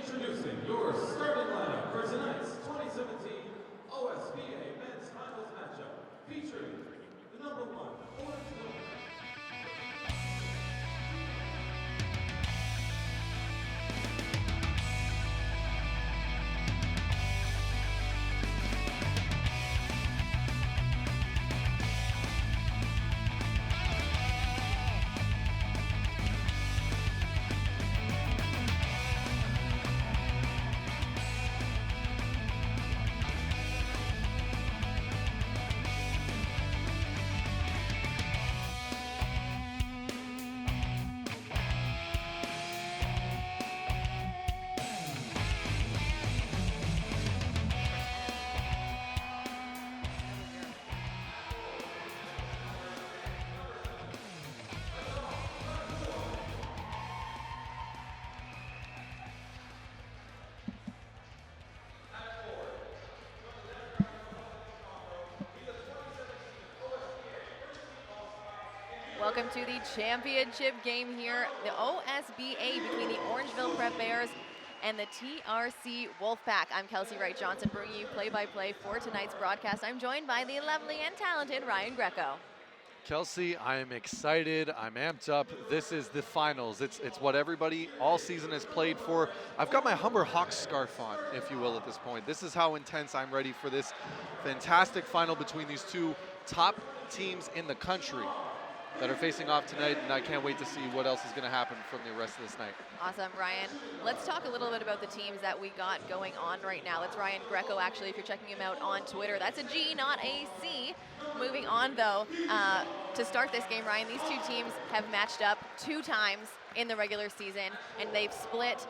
Introducing your starting lineup for tonight's 2017 OSBA Men's Finals matchup, featuring the number 1 Orangeville. Welcome to the championship game here, the OSBA between the Orangeville Prep Bears and the TRC Wolfpack. I'm Kelsey Wright-Johnson, bringing you play-by-play for tonight's broadcast. I'm joined by the lovely and talented Ryan Greco. Kelsey, I am excited. I'm amped up. This is the finals. It's what everybody all season has played for. I've got my Humber Hawks scarf on, if you will, at this point. This is how intense I'm ready for this fantastic final between these two top teams in the country that are facing off tonight, and I can't wait to see what else is going to happen from the rest of this night. Awesome, Ryan. Let's talk a little bit about the teams that we got going on right now. That's Ryan Greco, actually, if you're checking him out on Twitter. That's a G, not a C. Moving on, though, to start this game, Ryan, these two teams have matched up 2 times in the regular season, and they've split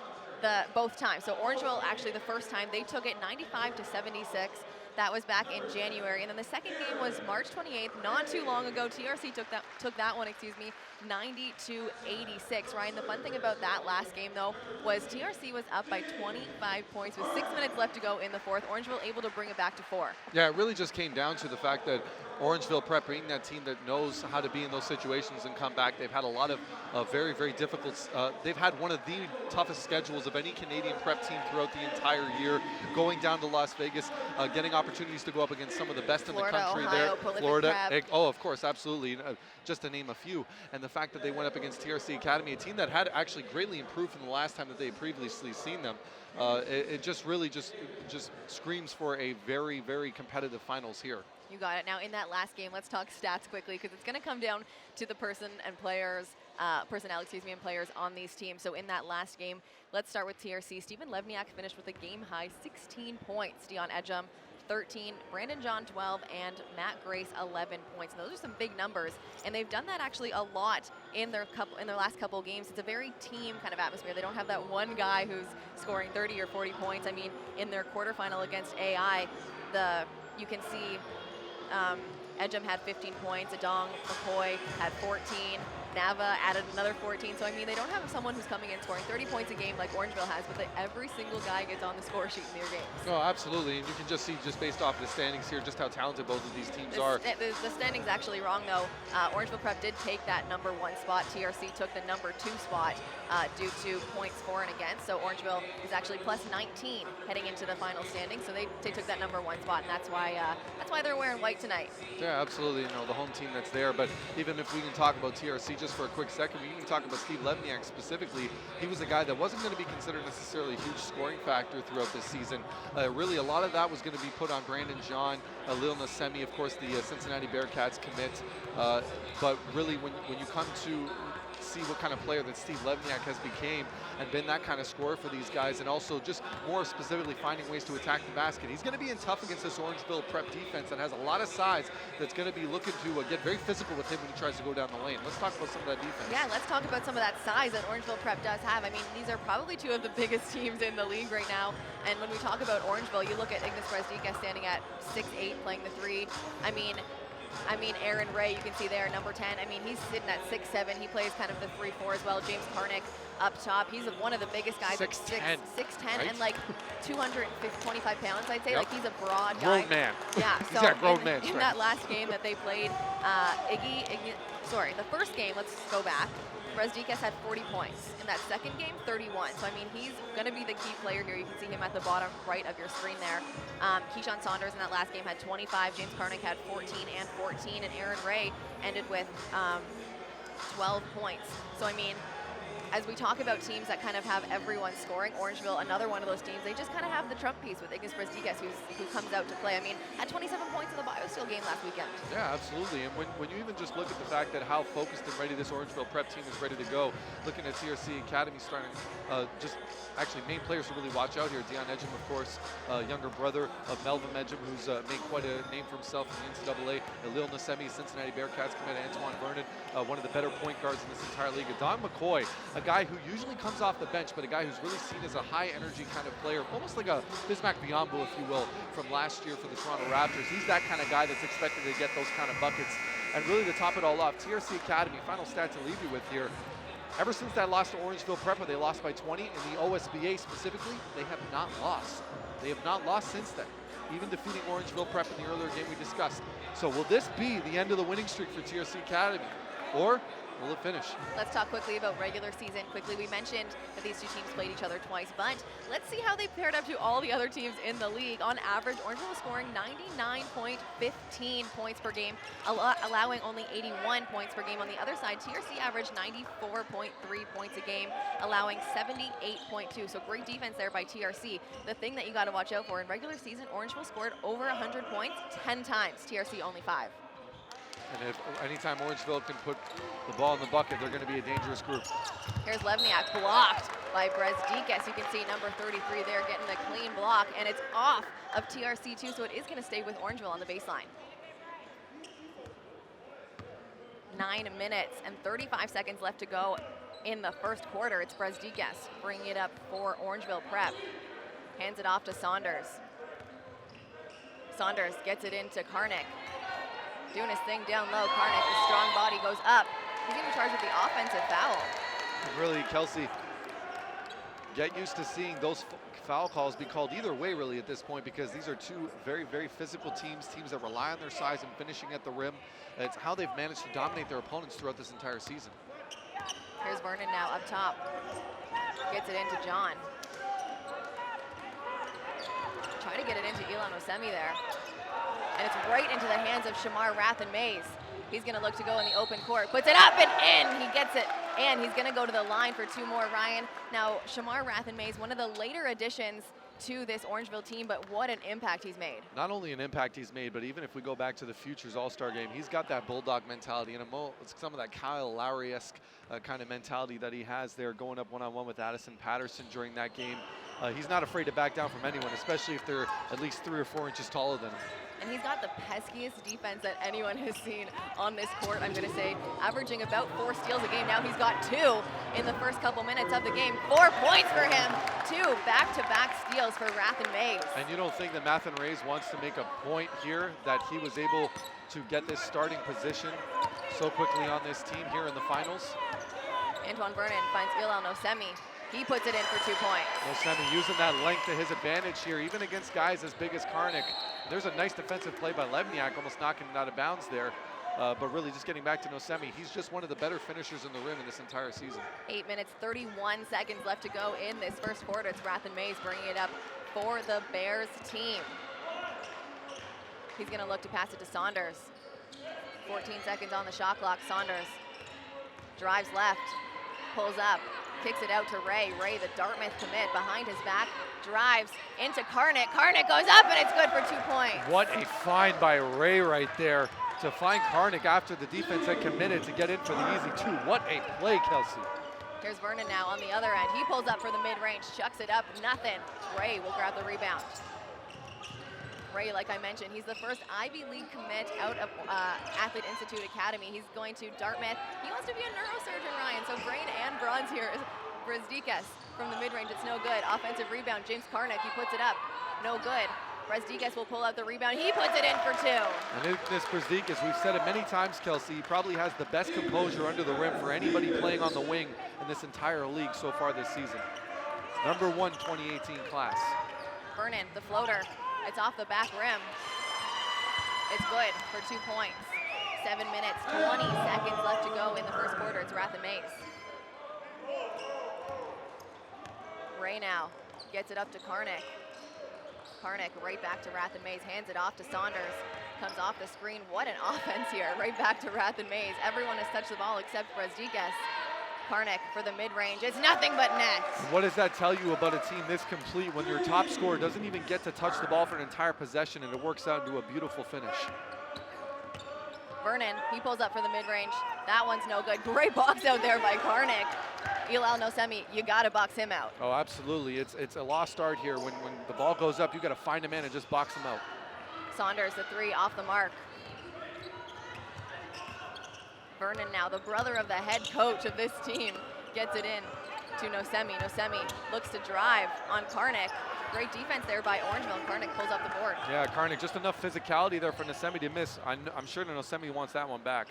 both times. So Orangeville, actually, the first time, they took it 95-76. That was back in January. And then the second game was March 28th, not too long ago. TRC took that one, 90-86. Ryan, the fun thing about that last game, though, was TRC was up by 25 points with 6 minutes left to go in the fourth. Orangeville able to bring it back to 4. Yeah, it really just came down to the fact that Orangeville Prep being that team that knows how to be in those situations and come back. They've had a lot of very, very difficult, they've had one of the toughest schedules of any Canadian prep team throughout the entire year, going down to Las Vegas, getting opportunities to go up against some of the best Florida, in the country Ohio, there. Florida, oh, of course, absolutely. Just to name a few. And the fact that they went up against TRC Academy, a team that had actually greatly improved from the last time that they had previously seen them. It just really just screams for a very, very competitive finals here. You got it. Now, in that last game, let's talk stats quickly, because it's going to come down to the personnel, and players on these teams. So in that last game, let's start with TRC. Stephen Levniak finished with a game-high 16 points. Dion Edgum, 13, Brandon John 12, and Matt Grace 11 points. And those are some big numbers, and they've done that actually a lot in their last couple of games. It's a very team kind of atmosphere. They don't have that one guy who's scoring 30 or 40 points. I mean, in their quarterfinal against AI, you can see Edgum had 15 points, Adong McCoy had 14, Nava added another 14. So, I mean, they don't have someone who's coming in scoring 30 points a game like Orangeville has, but every single guy gets on the score sheet in their games. Oh, absolutely. And you can just see, just based off the standings here, just how talented both of these teams are. The standings actually wrong, though. Orangeville Prep did take that number 1 spot. TRC took the number 2 spot due to points for and against. So Orangeville is actually plus 19 heading into the final standing. So they took that number 1 spot, and that's why they're wearing white tonight. Yeah, absolutely. You know, the home team that's there. But even if we can talk about TRC just for a quick second, we can talk about Steve Levniak specifically. He was a guy that wasn't going to be considered necessarily a huge scoring factor throughout this season. Really, a lot of that was going to be put on Brandon John, Lil Nasemi, of course, the Cincinnati Bearcats commit. But really, when you come to see what kind of player that Steve Levniak has became and been that kind of scorer for these guys, and also just more specifically finding ways to attack the basket. He's going to be in tough against this Orangeville Prep defense that has a lot of size, that's going to be looking to get very physical with him when he tries to go down the lane. Let's talk about some of that defense. Yeah, let's talk about some of that size that Orangeville Prep does have. I mean, these are probably 2 of the biggest teams in the league right now. And when we talk about Orangeville, you look at Ignis Brezdica standing at 6'8", playing the 3. I mean, Aaron Ray, you can see there, number 10. I mean, he's sitting at 6'7". He plays kind of the 3-4 as well. James Karnick up top. He's one of the biggest guys. 6'10", right? And like 225 pounds, I'd say. Yep. Like, he's a broad guy. Grown man. Yeah. He's got grown man in that last game that they played, the first game, let's go back. Brezdikas had 40 points. In that second game, 31. So, I mean, he's going to be the key player here. You can see him at the bottom right of your screen there. Keyshawn Saunders in that last game had 25. James Karnick had 14 and 14. And Aaron Ray ended with 12 points. So, I mean, as we talk about teams that kind of have everyone scoring, Orangeville, another one of those teams, they just kind of have the trump piece with Ignis Brezdikas, who comes out to play. I mean, had 27 points in the BioSteel game last weekend. Yeah, absolutely. And when you even just look at the fact that how focused and ready this Orangeville prep team is ready to go, looking at TRC Academy starting, just actually main players to really watch out here. Dion Edgem, of course, younger brother of Melvin Edgem, who's made quite a name for himself in the NCAA. Lil Nasemi, Cincinnati Bearcats commit, Antoine Vernon, one of the better point guards in this entire league. Don McCoy, a guy who usually comes off the bench, but a guy who's really seen as a high energy kind of player, almost like a Bismack Biyombo, if you will, from last year for the Toronto Raptors. He's that kind of guy that's expected to get those kind of buckets. And really to top it all off, TRC Academy, final stat to leave you with here. Ever since that loss to Orangeville Prep, where they lost by 20, in the OSBA specifically, they have not lost. They have not lost since then, even defeating Orangeville Prep in the earlier game we discussed. So will this be the end of the winning streak for TRC Academy, or will it finish? Let's talk quickly about regular season. Quickly, we mentioned that these two teams played each other twice, but let's see how they paired up to all the other teams in the league. On average, Orangeville was scoring 99.15 points per game, allowing only 81 points per game. On the other side, TRC averaged 94.3 points a game, allowing 78.2. So great defense there by TRC. The thing that you got to watch out for in regular season, Orangeville scored over 100 points 10 times. TRC only 5. And if anytime Orangeville can put the ball in the bucket, they're going to be a dangerous group. Here's Levniak, blocked by Brezdikas. You can see number 33 there getting a clean block, and it's off of TRC too, so it is going to stay with Orangeville on the baseline. 9 minutes and 35 seconds left to go in the first quarter. It's Brezdikas bringing it up for Orangeville Prep. Hands it off to Saunders. Saunders gets it into Karnick. Doing his thing down low. Karnick, his strong body goes up. He's going to be charged with the offensive foul. Really, Kelsey, get used to seeing those foul calls be called either way, really, at this point, because these are two very, very physical teams that rely on their size and finishing at the rim. It's how they've managed to dominate their opponents throughout this entire season. Here's Vernon now up top. Gets it into John. Trying to get it into Elon Osemi there. And it's right into the hands of Shamar Rathen-Mays. He's going to look to go in the open court. Puts it up and in. He gets it. And he's going to go to the line for 2 more, Ryan. Now, Shamar Rathen-Mays, one of the later additions to this Orangeville team, but what an impact he's made. Not only an impact he's made, but even if we go back to the Futures All-Star game, he's got that Bulldog mentality and some of that Kyle Lowry-esque kind of mentality that he has there, going up one-on-one with Addison Patterson during that game. He's not afraid to back down from anyone, especially if they're at least 3 or 4 inches taller than him. And he's got the peskiest defense that anyone has seen on this court, I'm going to say, averaging about 4 steals a game. Now he's got 2 in the first couple minutes of the game. 4 points for him. 2 back-to-back steals for Rathen-Mays. And you don't think that Rathen-Mays wants to make a point here that he was able to get this starting position so quickly on this team here in the finals? Antoine Vernon finds Ilan Osemi. He puts it in for 2 points. Osemi using that length to his advantage here, even against guys as big as Karnick. There's a nice defensive play by Levniak, almost knocking it out of bounds there. But really just getting back to Nosemi, he's just one of the better finishers in the rim in this entire season. 8 minutes, 31 seconds left to go in this first quarter. It's Rathen-Mays bringing it up for the Bears team. He's going to look to pass it to Saunders. 14 seconds on the shot clock. Saunders drives left, pulls up, kicks it out to Ray. Ray, the Dartmouth commit, behind his back, drives into Karnick. Karnick goes up, and it's good for 2 points. What a find by Ray right there to find Karnick after the defense had committed to get in for the easy 2. What a play, Kelsey. Here's Vernon now on the other end. He pulls up for the mid-range, chucks it up, nothing. Ray will grab the rebound. Ray, like I mentioned, he's the first Ivy League commit out of Athlete Institute Academy. He's going to Dartmouth. He wants to be a neurosurgeon, Ryan. So brain and bronze here. Brezdikas from the mid-range, it's no good. Offensive rebound, James Karnick, he puts it up. No good. Brezdikas will pull out the rebound. He puts it in for 2. And this Brezdikas, we've said it many times, Kelsey, he probably has the best composure under the rim for anybody playing on the wing in this entire league so far this season. Number 1 2018 class. Vernon, the floater. It's off the back rim. It's good for 2 points. 7 minutes, 20 seconds left to go in the first quarter. It's Rathen-Mays. Ray now gets it up to Karnik. Karnik right back to Rath and Mays, hands it off to Saunders. Comes off the screen. What an offense here. Right back to Rath and Mays. Everyone has touched the ball except Brezdikas. Karnik for the mid-range. It's nothing but net. What does that tell you about a team this complete when your top scorer doesn't even get to touch the ball for an entire possession and it works out into a beautiful finish? Vernon, he pulls up for the mid-range. That one's no good. Great box out there by Karnik. Ilal Nosemi, you gotta box him out. Oh, absolutely. It's a lost art here. When the ball goes up, you gotta find a man and just box him out. Saunders, the three off the mark. Vernon now, the brother of the head coach of this team, gets it in to Nosemi. Nosemi looks to drive on Karnik. Great defense there by Orangeville, and Karnik pulls up the board. Yeah, Karnik, just enough physicality there for Nosemi to miss. I'm sure Nosemi wants that one back.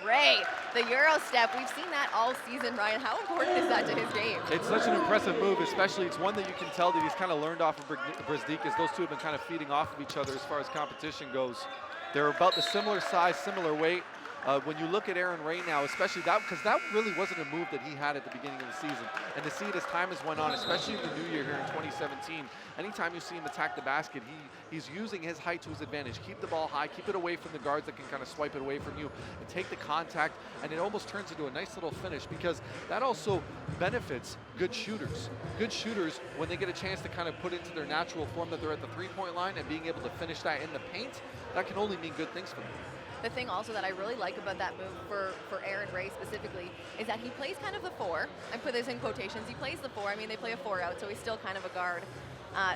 Ray, the Euro step, we've seen that all season, Ryan. How important is that to his game? It's such an impressive move, especially it's one that you can tell that he's kind of learned off of Brezdikas. Those two have been kind of feeding off of each other as far as competition goes. They're about the similar size, similar weight. When you look at Aaron Ray now, especially that, because that really wasn't a move that he had at the beginning of the season. And to see it as time has went on, especially in the new year here in 2017, anytime you see him attack the basket, he's using his height to his advantage. Keep the ball high, keep it away from the guards that can kind of swipe it away from you, and take the contact, and it almost turns into a nice little finish, because that also benefits good shooters. Good shooters, when they get a chance to kind of put into their natural form that they're at the three-point line and being able to finish that in the paint, that can only mean good things for them. The thing also that I really like about that move for Aaron Ray specifically is that he plays kind of the four. I put this in quotations. He plays the four. I mean, they play a four out, so he's still kind of a guard.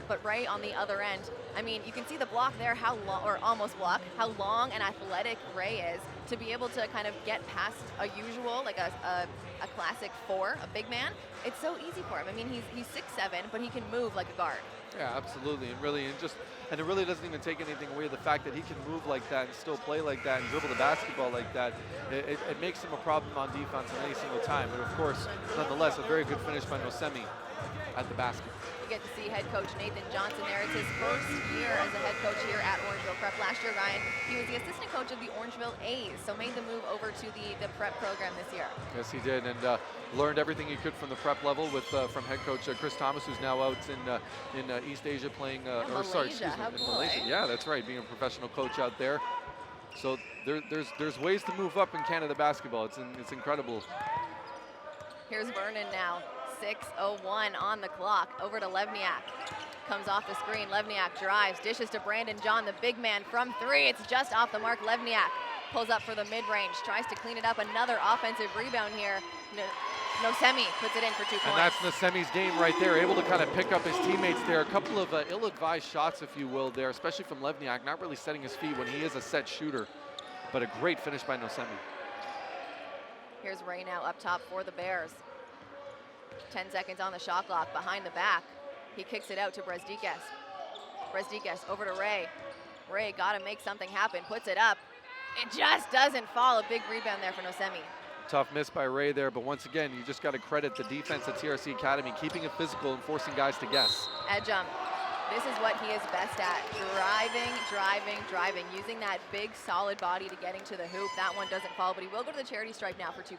But Ray on the other end, I mean, you can see the block there, how long, or almost block, how long and athletic Ray is to be able to kind of get past a usual, like a classic four, a big man. It's so easy for him. I mean, he's 6'7", but he can move like a guard. Yeah, absolutely, and it really doesn't even take anything away the fact that he can move like that and still play like that and dribble the basketball like that. It makes him a problem on defense any single time. But of course, nonetheless, a very good finish by Nosemi at the basket. You get to see head coach Nathan Johnson there. It's his first year as a head coach here at Orangeville Prep. Last year, Ryan, he was the assistant coach of the Orangeville A's, so made the move over to the prep program this year. Yes, he did, and learned everything he could from the prep level with from head coach Chris Thomas, who's now out in East Asia playing, Malaysia. Yeah, that's right, being a professional coach out there. So there's ways to move up in Canada basketball. It's incredible. Here's Vernon now. 6:01 on the clock. Over to Levniak. Comes off the screen. Levniak drives. Dishes to Brandon John, the big man from three. It's just off the mark. Levniak pulls up for the mid-range. Tries to clean it up. Another offensive rebound here. Nosemi puts it in for 2 points. And that's Nosemi's game right there. Able to kind of pick up his teammates there. A couple of ill-advised shots, if you will, there, especially from Levniak. Not really setting his feet when he is a set shooter. But a great finish by Nosemi. Here's Ray now up top for the Bears. 10 seconds on the shot clock, behind the back. He kicks it out to Brezdikas. Brezdikas over to Ray. Ray got to make something happen, puts it up. It just doesn't fall. A big rebound there for Nosemi. Tough miss by Ray there, but once again, you just got to credit the defense at TRC Academy, keeping it physical and forcing guys to guess. Edge jump. This is what he is best at. Driving, using that big solid body to getting to the hoop. That one doesn't fall, but he will go to the charity stripe now for 2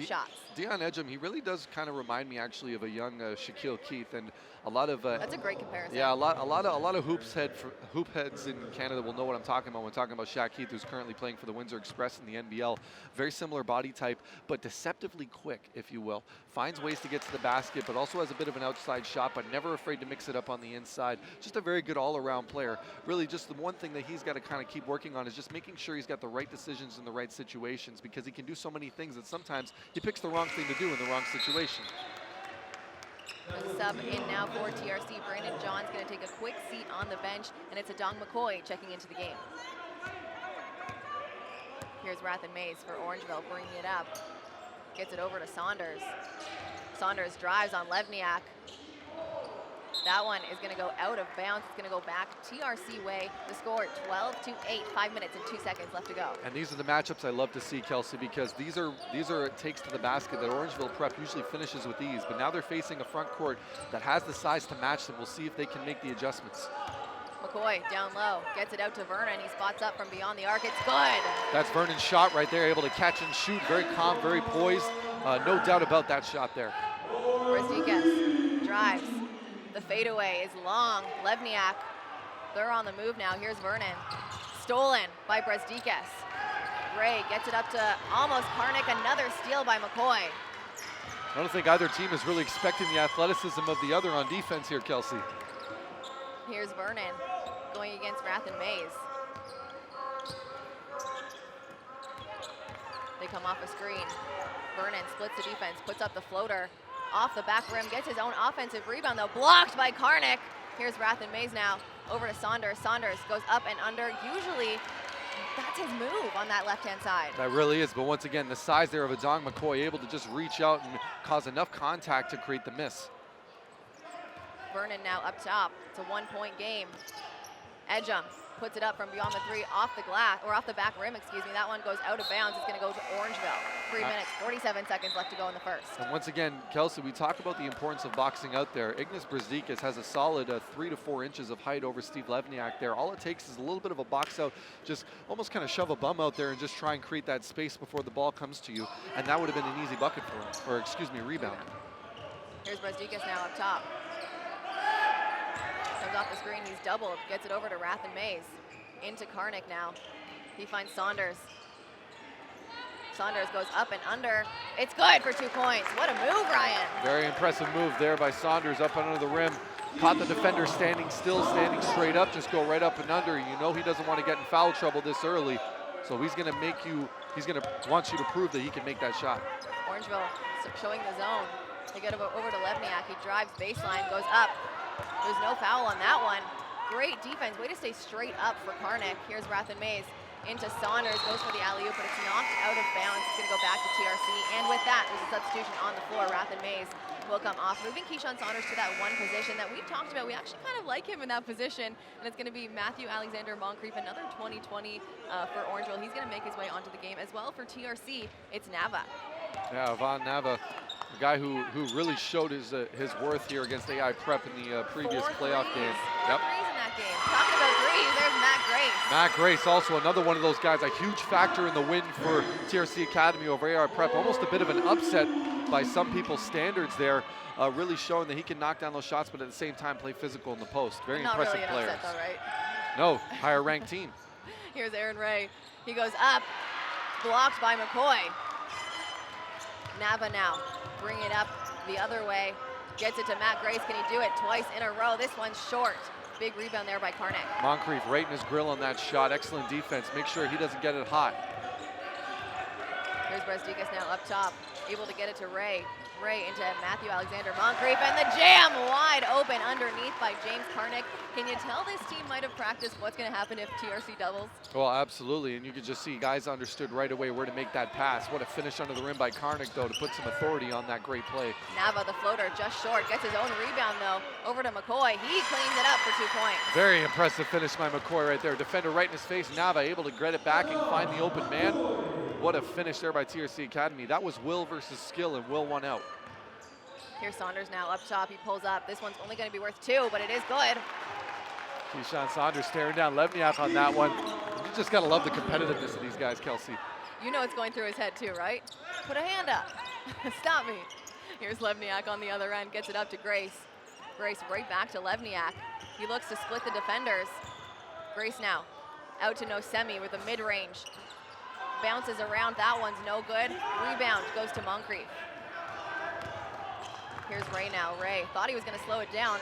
shots. Dion Edgem, he really does kind of remind me actually of a young Shaquille Keith, and a lot of that's a great comparison. Yeah, a lot of hoop heads in Canada will know what I'm talking about when talking about Shaq Keith, who's currently playing for the Windsor Express in the NBL. Very similar body type, but deceptively quick, if you will. Finds ways to get to the basket, but also has a bit of an outside shot, but never afraid to mix it up on the inside. Just a very good all-around player. Really, just the one thing that he's got to kind of keep working on is just making sure he's got the right decisions in the right situations, because he can do so many things that sometimes he picks the wrong thing to do in the wrong situation. A sub in now for TRC. Brandon John's going to take a quick seat on the bench, and it's Adong McCoy checking into the game. Here's Rath and Mays for Orangeville, bringing it up. Gets it over to Saunders. Saunders drives on Levniak. That one is going to go out of bounds. It's going to go back TRC way. The score 12-8, 5 minutes and 2 seconds left to go. And these are the matchups I love to see, Kelsey, because these are takes to the basket that Orangeville Prep usually finishes with ease. But now they're facing a front court that has the size to match them. We'll see if they can make the adjustments. McCoy down low, gets it out to Vernon. He spots up from beyond the arc. It's good. That's Vernon's shot right there, able to catch and shoot. Very calm, very poised. No doubt about that shot there. Brzdicas drives. The fadeaway is long. Levniak, they're on the move now. Here's Vernon. Stolen by Brzdicas. Ray gets it up to almost Karnik. Another steal by McCoy. I don't think either team is really expecting the athleticism of the other on defense here, Kelsey. Here's Vernon going against Rath and Mays. They come off a screen. Vernon splits the defense, puts up the floater. Off the back rim, gets his own offensive rebound though, blocked by Karnik. Here's Rath and Mays now, over to Saunders. Saunders goes up and under. Usually, that's his move on that left-hand side. That really is, but once again, the size there of Adong McCoy able to just reach out and cause enough contact to create the miss. Vernon now up top. It's a 1-point game. Edgem puts it up from beyond the three, off the glass, or off the back rim, excuse me. That one goes out of bounds. It's going to go to Orangeville. 3 minutes, 47 seconds left to go in the first. And once again, Kelsey, we talk about the importance of boxing out there. Ignas Brzdicas has a solid 3 to 4 inches of height over Steve Levniak there. All it takes is a little bit of a box out, just almost kind of shove a bum out there and just try and create that space before the ball comes to you. And that would have been an easy bucket for him, or excuse me, rebound. Here's Brzdicas now up top. Comes off the screen, he's doubled, gets it over to Rath and Mays. Into Karnik now. He finds Saunders. Saunders goes up and under. It's good for 2 points. What a move, Ryan. Very impressive move there by Saunders up and under the rim. Caught the defender standing still, standing straight up, just go right up and under. You know he doesn't want to get in foul trouble this early. So he's going to want you to prove that he can make that shot. Orangeville showing the zone. They get over to Levniak. He drives baseline, goes up. There's no foul on that one. Great defense. Way to stay straight up for Karnik. Here's Rath and Mays into Saunders. Goes for the alley-oop, but it's knocked out of bounds. It's going to go back to TRC. And with that, there's a substitution on the floor. Rath and Mays will come off, moving Keyshawn Saunders to that one position that we've talked about. We actually kind of like him in that position, and it's going to be Matthew Alexander Moncrief, another 2020 for Orangeville. He's going to make his way onto the game as well. For TRC, it's Nava. Yeah, Ivan Nava, a guy who really showed his worth here against AI Prep in the previous playoff game. Yep. 4 threes in that game. Talking about threes, there's Matt Grace. Matt Grace, also another one of those guys, a huge factor in the win for TRC Academy over AI Prep. Almost a bit of an upset by some people's standards there, really showing that he can knock down those shots, but at the same time play physical in the post. Very Not impressive really an players. upset though, right? No, higher ranked team. Here's Aaron Ray. He goes up, blocked by McCoy. Nava now, bring it up the other way. Gets it to Matt Grace. Can he do it twice in a row? This one's short. Big rebound there by Karnik. Moncrief right in his grill on that shot. Excellent defense. Make sure he doesn't get it hot. Here's Brzdicas now up top, able to get it to Ray. Ray into Matthew Alexander Moncrief, and the jam wide open underneath by James Karnik. Can you tell this team might have practiced what's going to happen if TRC doubles? Well, absolutely, and you could just see guys understood right away where to make that pass. What a finish under the rim by Karnik, though, to put some authority on that great play. Nava, the floater, just short, gets his own rebound, though, over to McCoy. He cleans it up for 2 points. Very impressive finish by McCoy right there. Defender right in his face. Nava able to get it back and find the open man. What a finish there by TRC Academy. That was will versus skill, and Will won out. Here's Saunders now up top. He pulls up. This one's only going to be worth 2, but it is good. Keyshawn Saunders staring down Levniak on that one. You just got to love the competitiveness of these guys, Kelsey. You know it's going through his head too, right? Put a hand up. Stop me. Here's Levniak on the other end. Gets it up to Grace. Grace right back to Levniak. He looks to split the defenders. Grace now out to Nosemi with a mid-range. Bounces around. That one's no good. Rebound goes to Moncrief. Here's Ray now. Ray thought he was going to slow it down.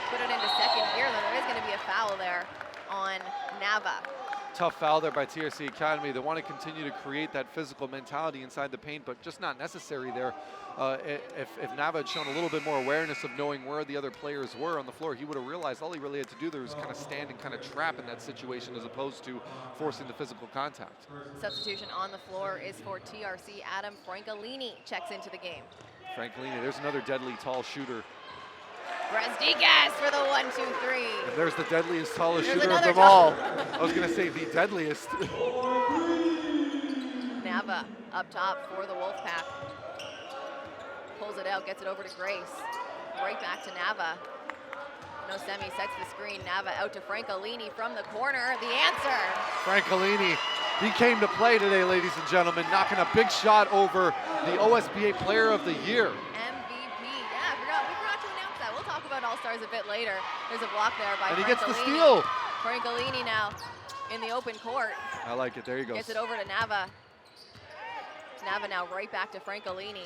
Put it into second here, though there is going to be a foul there on Nava. Tough foul there by TRC Academy. They want to continue to create that physical mentality inside the paint, but just not necessary there. If Nava had shown a little bit more awareness of knowing where the other players were on the floor, he would have realized all he really had to do there was kind of stand and kind of trap in that situation as opposed to forcing the physical contact. Substitution on the floor is for TRC. Adam Francolini checks into the game. Francolini, there's another deadly tall shooter. Brzdicas for the 1-2-3. And there's the deadliest, tallest There's shooter of another them all. I was going to say the deadliest. Nava up top for the Wolfpack. Pulls it out, gets it over to Grace. Right back to Nava. Nosemi sets the screen. Nava out to Francolini from the corner. The answer. Francolini, he came to play today, ladies and gentlemen, knocking a big shot over the OSBA Player of the Year. MVP All-Stars a bit later. There's a block there by And he gets the Francolini. steal. Francolini now in the open court. I like it. There he goes. Gets it over to Nava. Nava now right back to Francolini.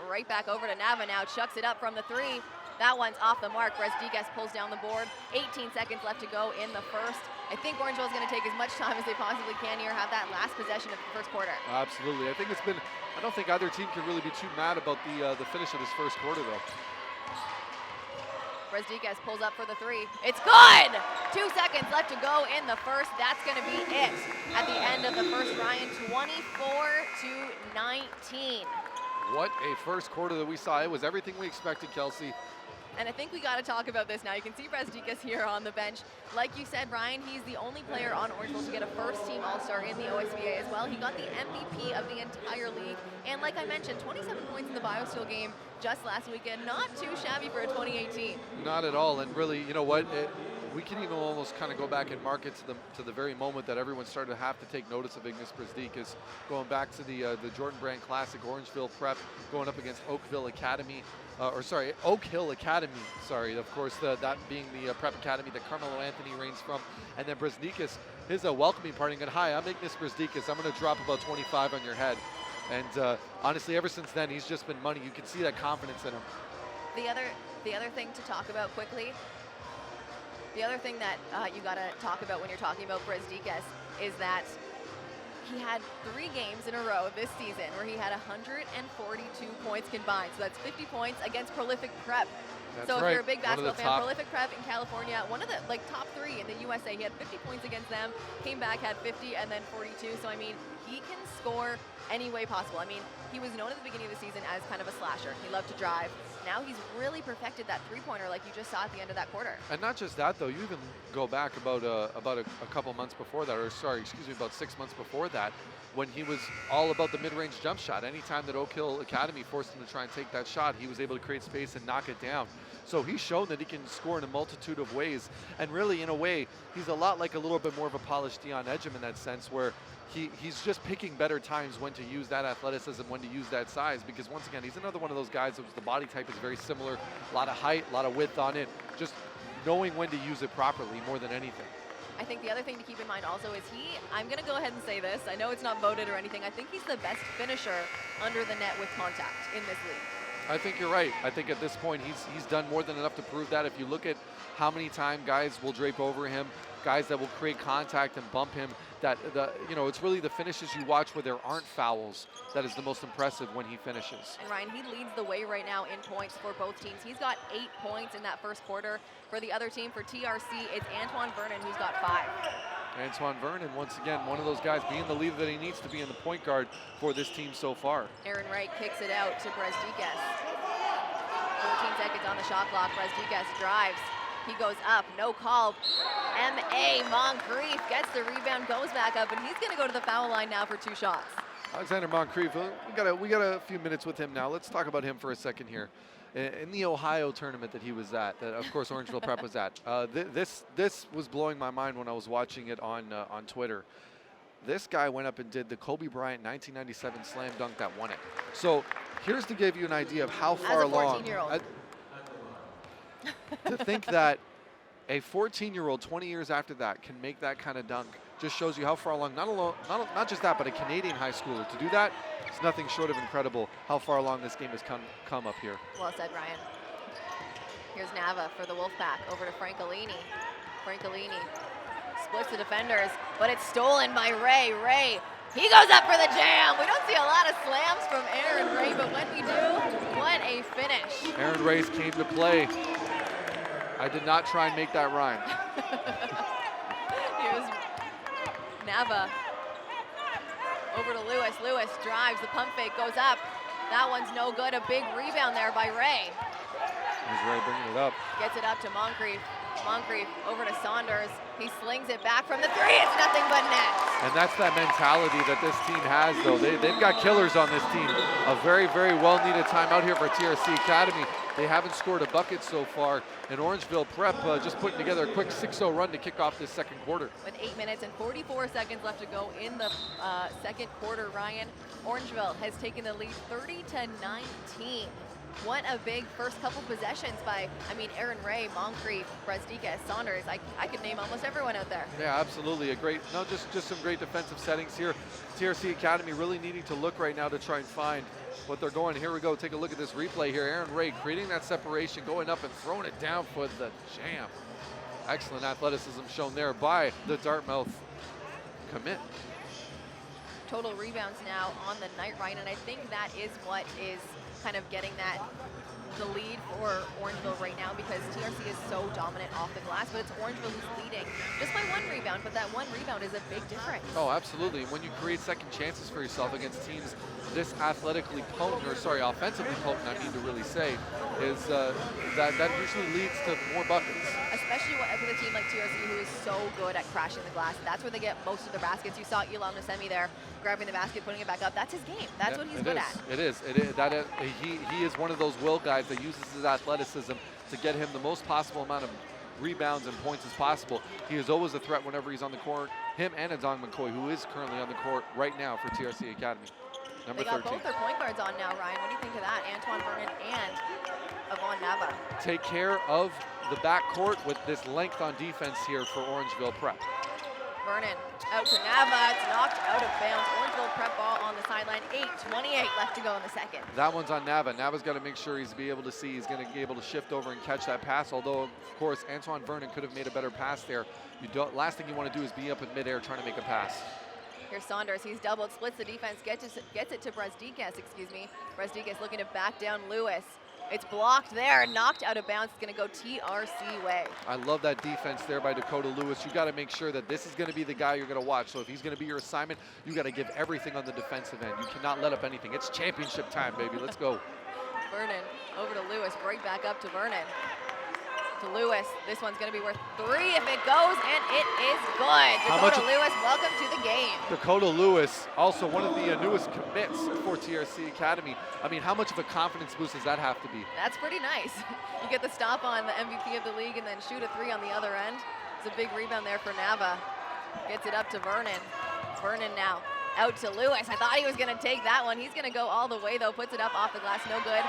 Right back over to Nava now. Chucks it up from the three. That one's off the mark. Brezdikas pulls down the board. 18 seconds left to go in the first. I think Orangeville is going to take as much time as they possibly can here, have that last possession of the first quarter. Absolutely. I think it's been, I don't think either team can really be too mad about the finish of this first quarter, though. Brezdikas pulls up for the three. It's good! 2 seconds left to go in the first. That's going to be it at the end of the first, Ryan. 24-19. What a first quarter that we saw. It was everything we expected, Kelsey. And I think we got to talk about this now. You can see Brezdikas here on the bench. Like you said, Ryan, he's the only player on Orangeville to get a first-team All-Star in the OSBA as well. He got the MVP of the entire league. And like I mentioned, 27 points in the BioSteel game just last weekend. Not too shabby for a 2018. Not at all. And really, you know what? We can even almost kind of go back and mark it to the very moment that everyone started to have to take notice of Ignis Brezdikas, going back to the Jordan Brand Classic, Orangeville Prep, going up against Oak Hill Academy, sorry, of course, that being the Prep Academy that Carmelo Anthony reigns from. And then Brezdikas, his welcoming party, and hi, I'm Ignis Brezdikas. I'm going to drop about 25 on your head. And honestly, ever since then, he's just been money. You can see that confidence in him. The other thing to talk about quickly, the other thing that you got to talk about when you're talking about Brezdikas is that he had 3 games in a row this season where he had 142 points combined. So that's 50 points against Prolific Prep. That's so if right. you're a big basketball fan, top. Prolific Prep in California, one of the top 3 in the USA. He had 50 points against them, came back, had 50, and then 42. So I mean, he can score any way possible. I mean, he was known at the beginning of the season as kind of a slasher. He loved to drive. Now he's really perfected that three-pointer like you just saw at the end of that quarter. And not just that, though. You even go back about a couple months before that, or sorry, excuse me, about 6 months before that, when he was all about the mid-range jump shot. Anytime that Oak Hill Academy forced him to try and take that shot, he was able to create space and knock it down. So he's shown that he can score in a multitude of ways. And really, in a way, he's a lot like a little bit more of a polished Dion Edgem in that sense, where he's just picking better times when to use that athleticism, when to use that size, because once again, he's another one of those guys that the body type is very similar, a lot of height, a lot of width on it, just knowing when to use it properly more than anything. I think the other thing to keep in mind also is I'm going to go ahead and say this, I know it's not voted or anything, I think he's the best finisher under the net with contact in this league. I think you're right. I think at this point he's done more than enough to prove that. If you look at how many times guys will drape over him, guys that will create contact and bump him, it's really the finishes you watch where there aren't fouls that is the most impressive when he finishes. And Ryan, he leads the way right now in points for both teams. He's got 8 points in that first quarter. For the other team, for TRC, it's Antoine Vernon who's got 5. Antoine Vernon, once again, one of those guys being the leader that he needs to be in the point guard for this team so far. Aaron Wright kicks it out to Brezdikas. 14 seconds on the shot clock. Brezdikas drives. He goes up, no call. M.A. Moncrief gets the rebound, goes back up, and he's going to go to the foul line now for 2 shots. Alexander Moncrief, we got a few minutes with him now. Let's talk about him for a second here. In the Ohio tournament that he was at, that of course Orangeville Prep was at, this was blowing my mind when I was watching it on Twitter. This guy went up and did the Kobe Bryant 1997 slam dunk that won it. So here's to give you an idea of how far along. As a 14-year-old. To think that a 14-year-old 20 years after that can make that kind of dunk just shows you how far along, not just that, but a Canadian high schooler. To do that, it's nothing short of incredible how far along this game has come up here. Well said, Ryan. Here's Nava for the Wolfpack, over to Francolini. Francolini splits the defenders, but it's stolen by Ray. Ray, he goes up for the jam. We don't see a lot of slams from Aaron Ray, but when we do, what a finish. Aaron Ray's came to play. I did not try and make that rhyme. Here's Nava over to Lewis. Lewis drives, the pump fake goes up. That one's no good. A big rebound there by Ray. Here's Ray bringing it up. Gets it up to Moncrief. Moncrief over to Saunders. He slings it back from the 3. It's nothing but net. And that's that mentality that this team has, though. They've got killers on this team. A very, very well-needed timeout here for TRC Academy. They haven't scored a bucket so far. And Orangeville Prep just putting together a quick 6-0 run to kick off this second quarter. With 8 minutes and 44 seconds left to go in the second quarter, Ryan, Orangeville has taken the lead 30-19. what a big first couple possessions by, I mean, Aaron Ray, Moncrief, Brezdica, Saunders. I could name almost everyone out there. Yeah, absolutely. A great, no, just some great defensive settings here. TRC Academy really needing to look right now to try and find what they're going. Here we go. Take a look at this replay here. Aaron Ray creating that separation, going up and throwing it down for the jam. Excellent athleticism shown there by the Dartmouth commit. Total rebounds now on the night, Ryan, and I think that is what is kind of getting the lead for Orangeville right now, because TRC is so dominant off the glass, but it's Orangeville who's leading just by 1 rebound, but that 1 rebound is a big difference. Oh, absolutely. And when you create second chances for yourself against teams this athletically potent, or sorry, offensively potent, I mean to really say, is that usually leads to more buckets. Especially with a team like TRC, who is so good at crashing the glass. That's where they get most of their baskets. You saw Eli Nosemi there grabbing the basket, putting it back up. That's his game. That's what he's good at. It is. He is one of those will guys that uses his athleticism to get him the most possible amount of rebounds and points as possible. He is always a threat whenever he's on the court. Him and Adong McCoy, who is currently on the court right now for TRC Academy. Number 13. They got both their point guards on now, Ryan. What do you think of that? Antoine Vernon and Avon Nava. Take care of the backcourt with this length on defense here for Orangeville Prep. Vernon out to Nava. It's knocked out of bounds. Orangeville Prep ball on the sideline. 8:28 left to go in the second. That one's on Nava. Nava's got to make sure he's going to be able to shift over and catch that pass. Although, of course, Antoine Vernon could have made a better pass there. Last thing you want to do is be up in midair trying to make a pass. Here's Saunders. He's doubled, splits the defense, gets it to Brezdikas, excuse me. Brezdikas looking to back down Lewis. It's blocked there, knocked out of bounds. It's going to go TRC way. I love that defense there by Dakota Lewis. You got to make sure that this is going to be the guy you're going to watch. So if he's going to be your assignment, you got to give everything on the defensive end. You cannot let up anything. It's championship time, baby. Let's go. Vernon over to Lewis. Break back up to Vernon. To Lewis. This one's going to be worth 3 if it goes, and it is good. Dakota Lewis, welcome to the game. Dakota Lewis, also one of the newest commits for TRC Academy. I mean, how much of a confidence boost does that have to be? That's pretty nice. You get the stop on the MVP of the league and then shoot a 3 on the other end. It's a big rebound there for Nava. Gets it up to Vernon. Vernon now out to Lewis. I thought he was going to take that one. He's going to go all the way, though. Puts it up off the glass. No good.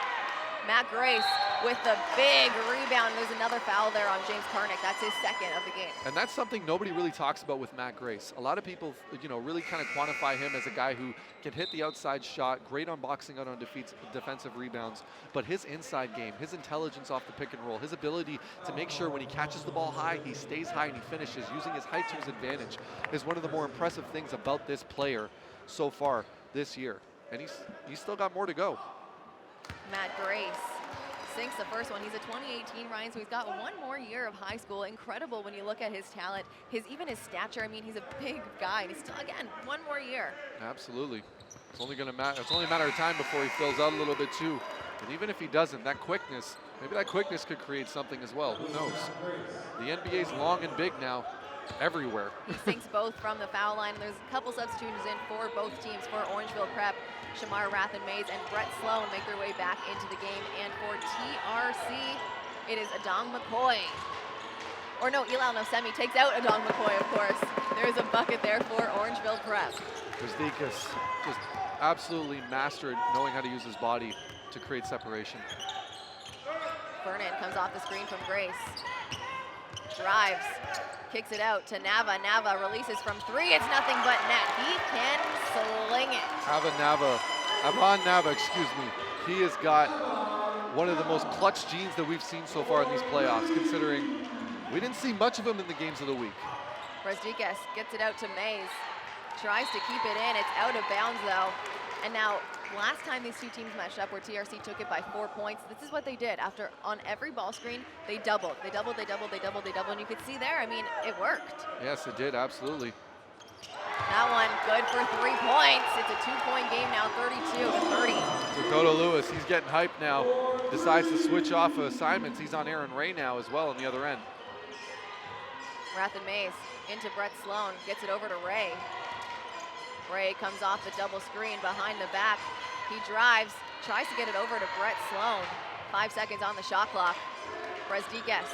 Matt Grace with the big rebound. There's another foul there on James Karnick. That's his second of the game. And that's something nobody really talks about with Matt Grace. A lot of people, really kind of quantify him as a guy who can hit the outside shot, great on boxing out on defensive rebounds, but his inside game, his intelligence off the pick and roll, his ability to make sure when he catches the ball high, he stays high and he finishes using his height to his advantage is one of the more impressive things about this player so far this year. And he's still got more to go. Matt Grace sinks the first one. He's a 2018 Ryan, so he's got 1 more year of high school. Incredible when you look at his talent, even his stature. I mean, he's a big guy, and he's still, again, 1 more year. Absolutely. It's only a matter of time before he fills out a little bit too. And even if he doesn't, that quickness, maybe that quickness could create something as well. Who knows? The NBA's long and big now, everywhere. He sinks both from the foul line. There's a couple substitutions in for both teams. For Orangeville Prep, Shamar Rathen-Mays and Brett Sloan make their way back into the game. And for TRC, it is Adong McCoy. Or no, Eli Nosemi takes out Adong McCoy, of course. There's a bucket there for Orangeville Prep. Brezdikas just absolutely mastered knowing how to use his body to create separation. Vernon comes off the screen from Grace. Drives, kicks it out to Nava. Nava releases from 3. It's nothing but net. He can sling it. Avon Nava, excuse me. He has got one of the most clutch genes that we've seen so far in these playoffs, considering we didn't see much of him in the games of the week. Brezdikas gets it out to Mays. Tries to keep it in. It's out of bounds, though. And now, last time these two teams matched up where TRC took it by 4 points, this is what they did. On every ball screen, they doubled. They doubled. And you could see there, I mean, it worked. Yes, it did, absolutely. That one good for 3 points. It's a 2-point game now, 32-30. Dakota Lewis, he's getting hyped now. Decides to switch off assignments. He's on Aaron Ray now as well on the other end. Rathen-Mays into Brett Sloan. Gets it over to Ray. Ray comes off the double screen behind the back. He drives, tries to get it over to Brett Sloan. 5 seconds on the shot clock. Brezdikas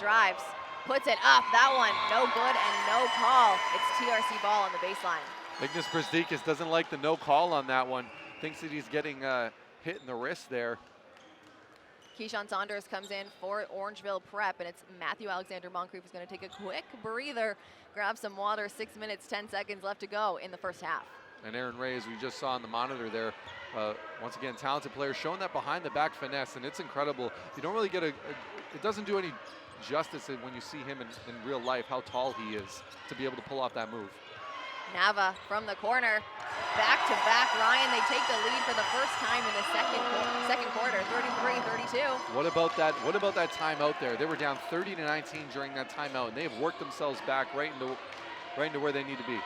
drives, puts it up. That one, no good and no call. It's TRC ball on the baseline. Ignas Brezdikas doesn't like the no call on that one. Thinks that he's getting hit in the wrist there. Keyshawn Saunders comes in for Orangeville Prep, and it's Matthew Alexander Moncrief who's going to take a quick breather, grab some water. 6 minutes, 10 seconds left to go in the first half. And Aaron Ray, as we just saw on the monitor there, once again, talented player, showing that behind the back finesse, and it's incredible. You don't really get it doesn't do any justice when you see him in real life, how tall he is to be able to pull off that move. Nava from the corner, back to back. Ryan, they take the lead for the first time in the second quarter, 33-32. What about that timeout there? They were down 30-19 during that timeout, and they have worked themselves back right into where they need to be.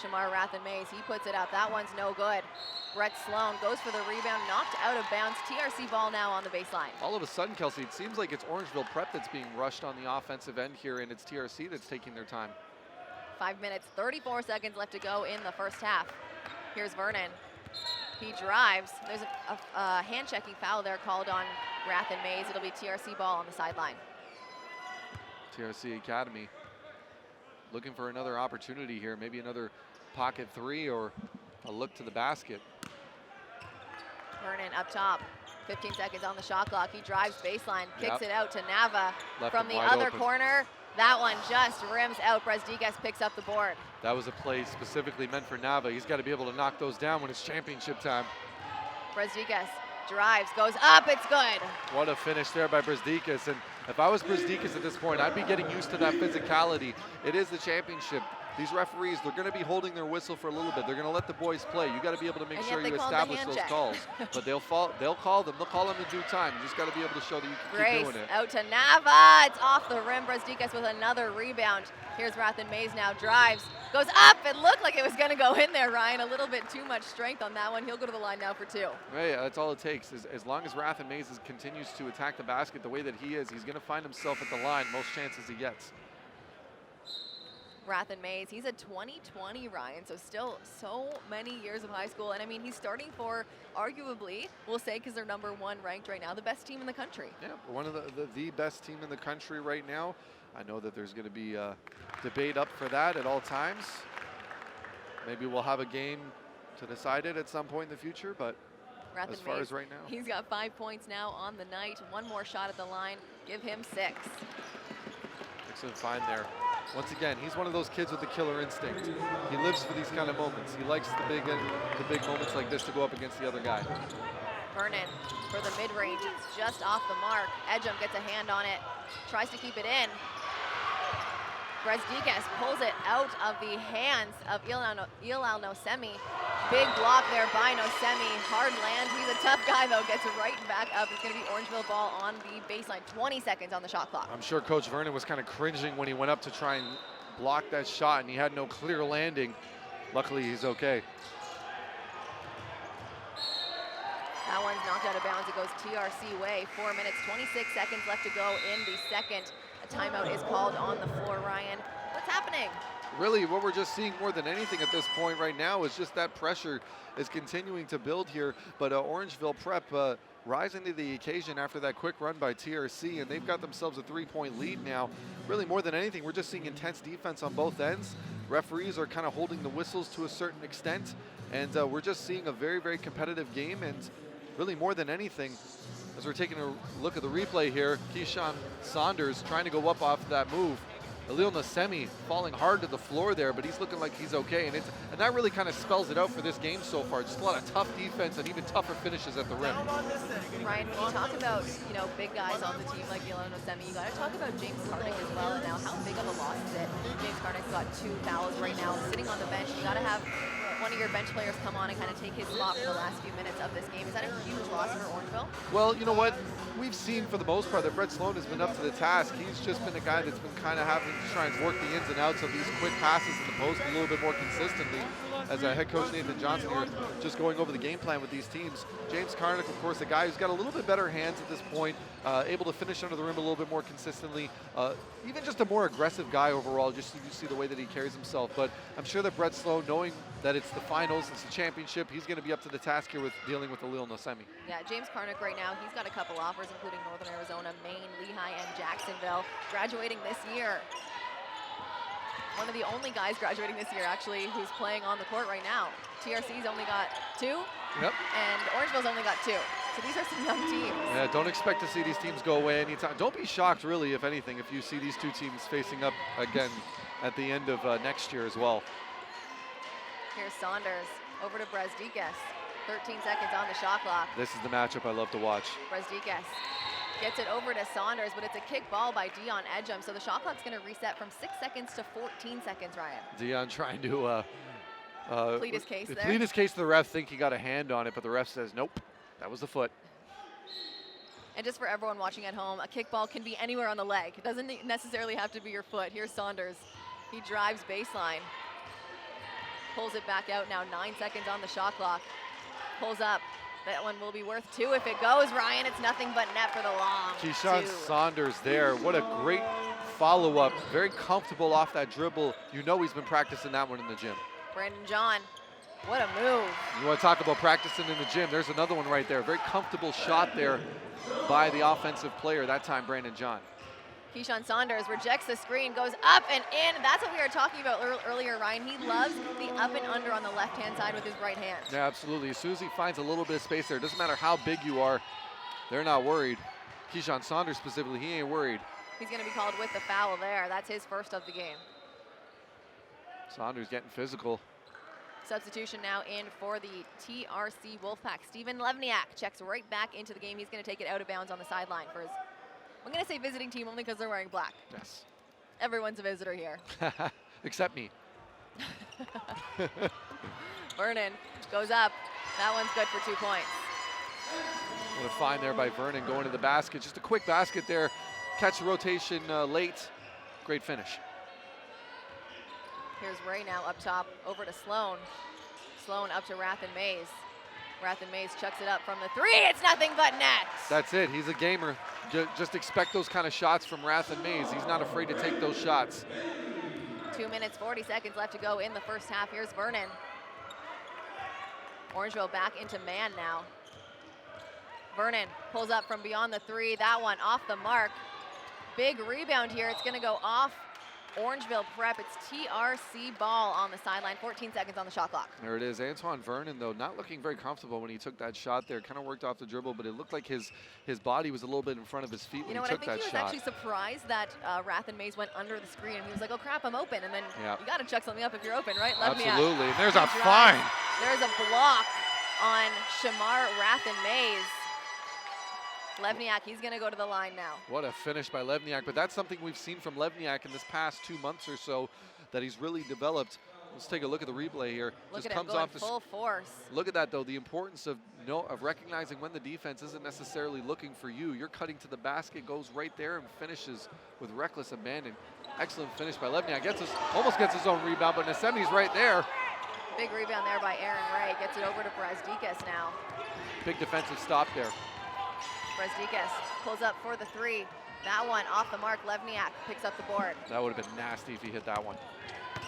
Shamar Rathen-Mays, he puts it out. That one's no good. Brett Sloan goes for the rebound, knocked out of bounds. TRC ball now on the baseline. All of a sudden, Kelsey, it seems like it's Orangeville Prep that's being rushed on the offensive end here, and it's TRC that's taking their time. 5 minutes, 34 seconds left to go in the first half. Here's Vernon. He drives. There's a hand-checking foul there called on Rathen-Mays. It'll be TRC ball on the sideline. TRC Academy looking for another opportunity here, maybe another pocket three or a look to the basket. Vernon up top, 15 seconds on the shot clock. He drives baseline, kicks it out to Nava from the other corner. That one just rims out. Brezdikas picks up the board. That was a play specifically meant for Nava. He's got to be able to knock those down when it's championship time. Brezdikas drives, goes up, it's good. What a finish there by Brezdikas. And if I was Brezdikas at this point, I'd be getting used to that physicality. It is the championship. These referees, they're going to be holding their whistle for a little bit. They're going to let the boys play. You got to be able to make sure you establish those calls. But they'll call them. They'll call them in due time. You just got to be able to show that you can keep doing it. Out to Nava. It's off the rim. Brezdikas with another rebound. Here's Rathen-Mays now, drives, goes up. It looked like it was going to go in there, Ryan. A little bit too much strength on that one. He'll go to the line now for two. Right, that's all it takes. As long as Rathen-Mays continues to attack the basket the way that he is, he's going to find himself at the line most chances he gets. Rathen-Mays, he's a 2020, Ryan, so still so many years of high school. And I mean, he's starting for, arguably, we'll say because they're #1 ranked right now, the best team in the country. Yeah, one of the best team in the country right now. I know that there's going to be a debate up for that at all times. Maybe we'll have a game to decide it at some point in the future, but as far as right now. He's got 5 points now on the night. One more shot at the line. Give him 6. Excellent find there. Once again, he's one of those kids with the killer instinct. He lives for these kind of moments. He likes the big moments like this to go up against the other guy. Vernon for the mid-range. It's just off the mark. Edgem gets a hand on it. Tries to keep it in. Brezdikas pulls it out of the hands of Ilal Nosemi. Big block there by Nosemi. Hard land. He's a tough guy, though. Gets right back up. It's going to be Orangeville ball on the baseline. 20 seconds on the shot clock. I'm sure Coach Vernon was kind of cringing when he went up to try and block that shot, and he had no clear landing. Luckily, he's okay. That one's knocked out of bounds. It goes TRC way. 4 minutes, 26 seconds left to go in the second. A timeout is called on the floor, Ryan. What's happening? Really, what we're just seeing more than anything at this point right now is just that pressure is continuing to build here. But Orangeville Prep rising to the occasion after that quick run by TRC, and they've got themselves a 3-point lead now. Really, more than anything, we're just seeing intense defense on both ends. Referees are kind of holding the whistles to a certain extent, and we're just seeing a very, very competitive game. And really, more than anything, as we're taking a look at the replay here, Keyshawn Saunders trying to go up off that move. Ilal Nosemi falling hard to the floor there, but he's looking like he's okay. And that really kind of spells it out for this game so far. Just a lot of tough defense and even tougher finishes at the rim. Ryan, when you talk about, big guys on the team like Ilal Nosemi, you got to talk about James Carnick as well. Now, how big of a loss is it? James Carnick's got 2 fouls right now, sitting on the bench. You got to have one of your bench players come on and kind of take his spot for the last few minutes of this game. Is that a huge loss for Orangeville? Well, you know what? We've seen for the most part that Brett Sloan has been up to the task. He's just been a guy that's been kind of having to try and work the ins and outs of these quick passes in the post a little bit more consistently. As head coach Nathan Johnson here just going over the game plan with these teams. James Carnick, of course, a guy who's got a little bit better hands at this point, able to finish under the rim a little bit more consistently. Even just a more aggressive guy overall, just so you see the way that he carries himself. But I'm sure that Brett Sloan, knowing that it's the finals, it's the championship, he's going to be up to the task here with dealing with Ilal Nosemi. Yeah, James Carnick right now, he's got a couple offers, including Northern Arizona, Maine, Lehigh, and Jacksonville, graduating this year. one of the only guys graduating this year, actually, who's playing on the court right now. TRC's only got 2, Yep. and Orangeville's only got 2. So these are some young teams. Yeah, don't expect to see these teams go away anytime. Don't be shocked, really, if anything, if you see these two teams facing up again at the end of next year as well. Here's Saunders over to Brezdikas. 13 seconds on the shot clock. This is the matchup I love to watch. Brezdikas gets it over to Saunders, but it's a kick ball by Dion Edgem. So the shot clock's going to reset from 6 seconds to 14 seconds, Ryan. Dion trying to plead his case there. Plead his case to the ref, think he got a hand on it, but the ref says, nope, that was the foot. And just for everyone watching at home, a kickball can be anywhere on the leg. It doesn't necessarily have to be your foot. Here's Saunders. He drives baseline. Pulls it back out now, 9 seconds on the shot clock. Pulls up. That one will be worth 2 if it goes, Ryan. It's nothing but net for the long. Keyshawn 2. Saunders there. What a great follow-up. Very comfortable off that dribble. You know he's been practicing that one in the gym. Brandon John, what a move. You want to talk about practicing in the gym. There's another one right there. Very comfortable shot there by the offensive player, that time Brandon John. Keyshawn Saunders rejects the screen, goes up and in. That's what we were talking about earlier, Ryan. He loves the up and under on the left-hand side with his right hand. Yeah, absolutely. As soon as he finds a little bit of space there, it doesn't matter how big you are, they're not worried. Keyshawn Saunders specifically, he ain't worried. He's going to be called with the foul there. That's his first of the game. Saunders getting physical. Substitution now in for the TRC Wolfpack. Steven Levniak checks right back into the game. He's going to take it out of bounds on the sideline for his, I'm going to say visiting team only because they're wearing black. Yes. Everyone's a visitor here. Except me. Vernon goes up. That one's good for 2 points. What a find there by Vernon going to the basket. Just a quick basket there. Catch the rotation late. Great finish. Here's Ray now up top, over to Sloan. Sloan up to Rathan Mays. Rathan Mays chucks it up from the 3. It's nothing but net. That's it. He's a gamer. Just expect those kind of shots from Rathan Mays. He's not afraid to take those shots. 2 minutes, 40 seconds left to go in the first half. Here's Vernon. Orangeville back into man now. Vernon pulls up from beyond the 3. That one off the mark. Big rebound here. It's going to go off Orangeville Prep. It's TRC ball on the sideline. 14 seconds on the shot clock. There it is. Antoine Vernon, though, not looking very comfortable when he took that shot there. Kind of worked off the dribble, but it looked like his body was a little bit in front of his feet when he took that shot. I think he was actually surprised that Rathan Mays went under the screen, and he was like, oh, crap, I'm open. And then you got to chuck something up if you're open, right? Absolutely. And there's a fine. There's a block on Shamar Rathan Mays. Levniak, he's going to go to the line now. What a finish by Levniak, but that's something we've seen from Levniak in this past 2 months or so that he's really developed. Let's take a look at the replay here. Look at him going full force. Look at that, though, the importance of recognizing when the defense isn't necessarily looking for you. You're cutting to the basket, goes right there and finishes with reckless abandon. Excellent finish by Levniak. Almost gets his own rebound, but Nasemi's right there. Big rebound there by Aaron Ray. Gets it over to Brezdikas now. Big defensive stop there. Brezdikas pulls up for the 3. That one off the mark. Levniak picks up the board. That would have been nasty if he hit that one.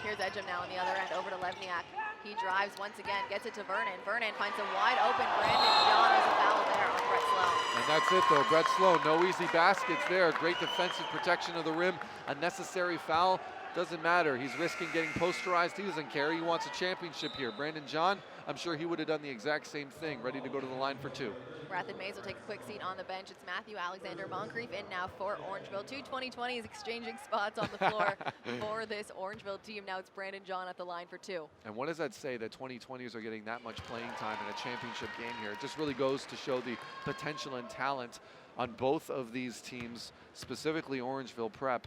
Here's Edgem now on the other end, over to Levniak. He drives once again, gets it to Vernon. Vernon finds a wide open Brandon John. There's a foul there on Brett Sloan. And that's it, though. Brett Sloan, no easy baskets there. Great defensive protection of the rim. A necessary foul. Doesn't matter. He's risking getting posterized. He doesn't care. He wants a championship here. Brandon John, I'm sure he would have done the exact same thing, ready to go to the line for 2. Rathan Mays will take a quick seat on the bench. It's Matthew Alexander Moncrief in now for Orangeville. 2 2020s exchanging spots on the floor for this Orangeville team. Now it's Brandon John at the line for 2. And what does that say that 2020s are getting that much playing time in a championship game here? It just really goes to show the potential and talent on both of these teams, specifically Orangeville Prep.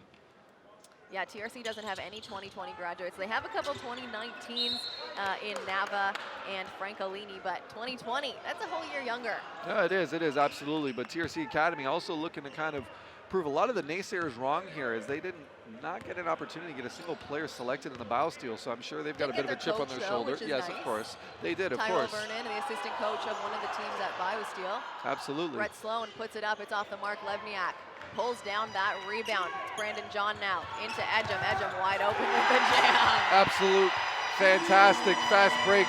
Yeah, TRC doesn't have any 2020 graduates. They have a couple 2019s in Nava and Francolini, but 2020, that's a whole year younger. Yeah, it is absolutely. But TRC Academy also looking to kind of prove a lot of the naysayers wrong here, as they did not get an opportunity to get a single player selected in the BioSteel, so I'm sure they've got a bit of a chip on their shoulder. Yes, nice. Of course. They did, of course. Tyler Vernon, the assistant coach of one of the teams at BioSteel. Absolutely. Brett Sloan puts it up. It's off the mark. Levniak pulls down that rebound. It's Brandon John now into Edgem. Edgem wide open with the jam. Absolute fantastic fast break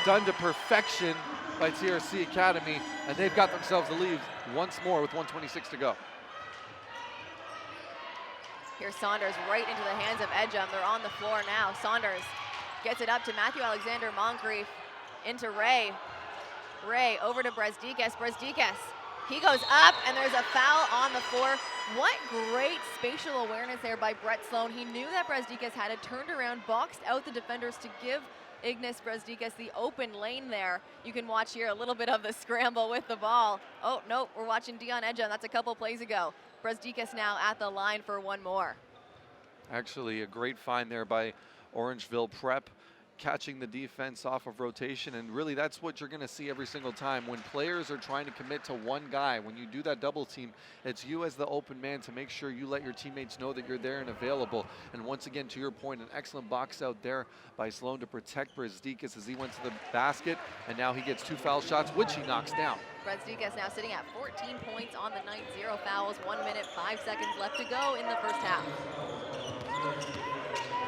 done to perfection by TRC Academy, and they've got themselves the lead once more with 1:26 to go. Here's Saunders right into the hands of Edgem. They're on the floor now. Saunders gets it up to Matthew Alexander Moncrief, into Ray. Ray over to Brezdikas. Brezdikas, he goes up, and there's a foul on the floor. What great spatial awareness there by Brett Sloan. He knew that Brezdikas had it, turned around, boxed out the defenders to give Ignas Brezdikas the open lane there. You can watch here a little bit of the scramble with the ball. Oh, no, we're watching Dion Edgem. That's a couple plays ago. Brezdikas now at the line for one more. Actually, a great find there by Orangeville Prep, catching the defense off of rotation, and really that's what you're going to see every single time when players are trying to commit to one guy. When you do that double team, it's you as the open man to make sure you let your teammates know that you're there and available. And once again, to your point, an excellent box out there by Sloan to protect Brezdikas as he went to the basket, and now he gets 2 foul shots, which he knocks down. Brezdikas now sitting at 14 points on the night, 0 fouls, 1 minute, 5 seconds left to go in the first half.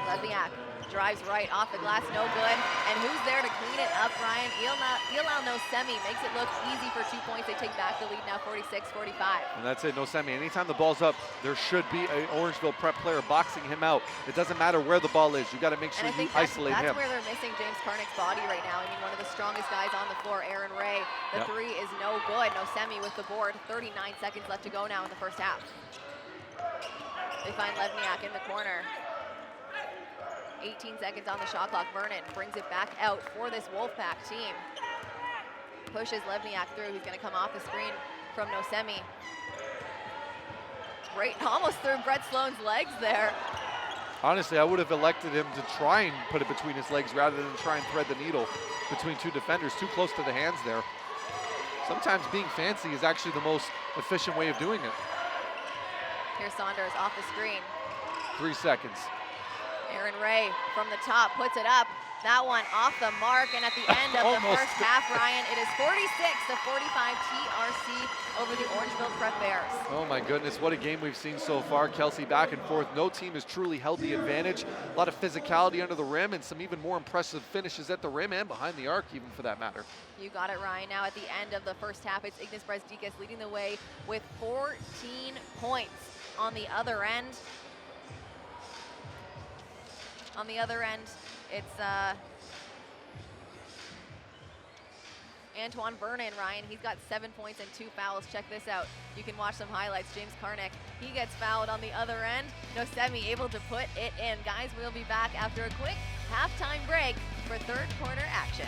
Levniak drives right off the glass, no good. And who's there to clean it up, Ryan? Ilal Nosemi makes it look easy for 2 points. They take back the lead now, 46-45. And that's it, Nosemi. Anytime the ball's up, there should be an Orangeville Prep player boxing him out. It doesn't matter where the ball is. You got to make sure you isolate him. That's where they're missing James Karnick's body right now. I mean, one of the strongest guys on the floor, Aaron Ray. The three is no good. Nosemi with the board. 39 seconds left to go now in the first half. They find Levniak in the corner. 18 seconds on the shot clock. Vernon brings it back out for this Wolfpack team. Pushes Levniak through. He's going to come off the screen from Nosemi. Right, almost through Brett Sloan's legs there. Honestly, I would have elected him to try and put it between his legs rather than try and thread the needle between 2 defenders. Too close to the hands there. Sometimes being fancy is actually the most efficient way of doing it. Here's Saunders off the screen. 3 seconds. Aaron Ray from the top puts it up. That one off the mark, and at the end of the first half, Ryan, it is 46-45 TRC over the Orangeville Prep Bears. Oh my goodness, what a game we've seen so far. Kelsey back and forth. No team has truly held the advantage. A lot of physicality under the rim and some even more impressive finishes at the rim and behind the arc, even for that matter. You got it, Ryan. Now at the end of the first half, it's Ignas Brezdikas leading the way with 14 points. On the other end, it's Antoine Vernon, Ryan. He's got 7 points and 2 fouls. Check this out. You can watch some highlights. James Karnick, he gets fouled on the other end. Nosemi able to put it in. Guys, we'll be back after a quick halftime break for third quarter action.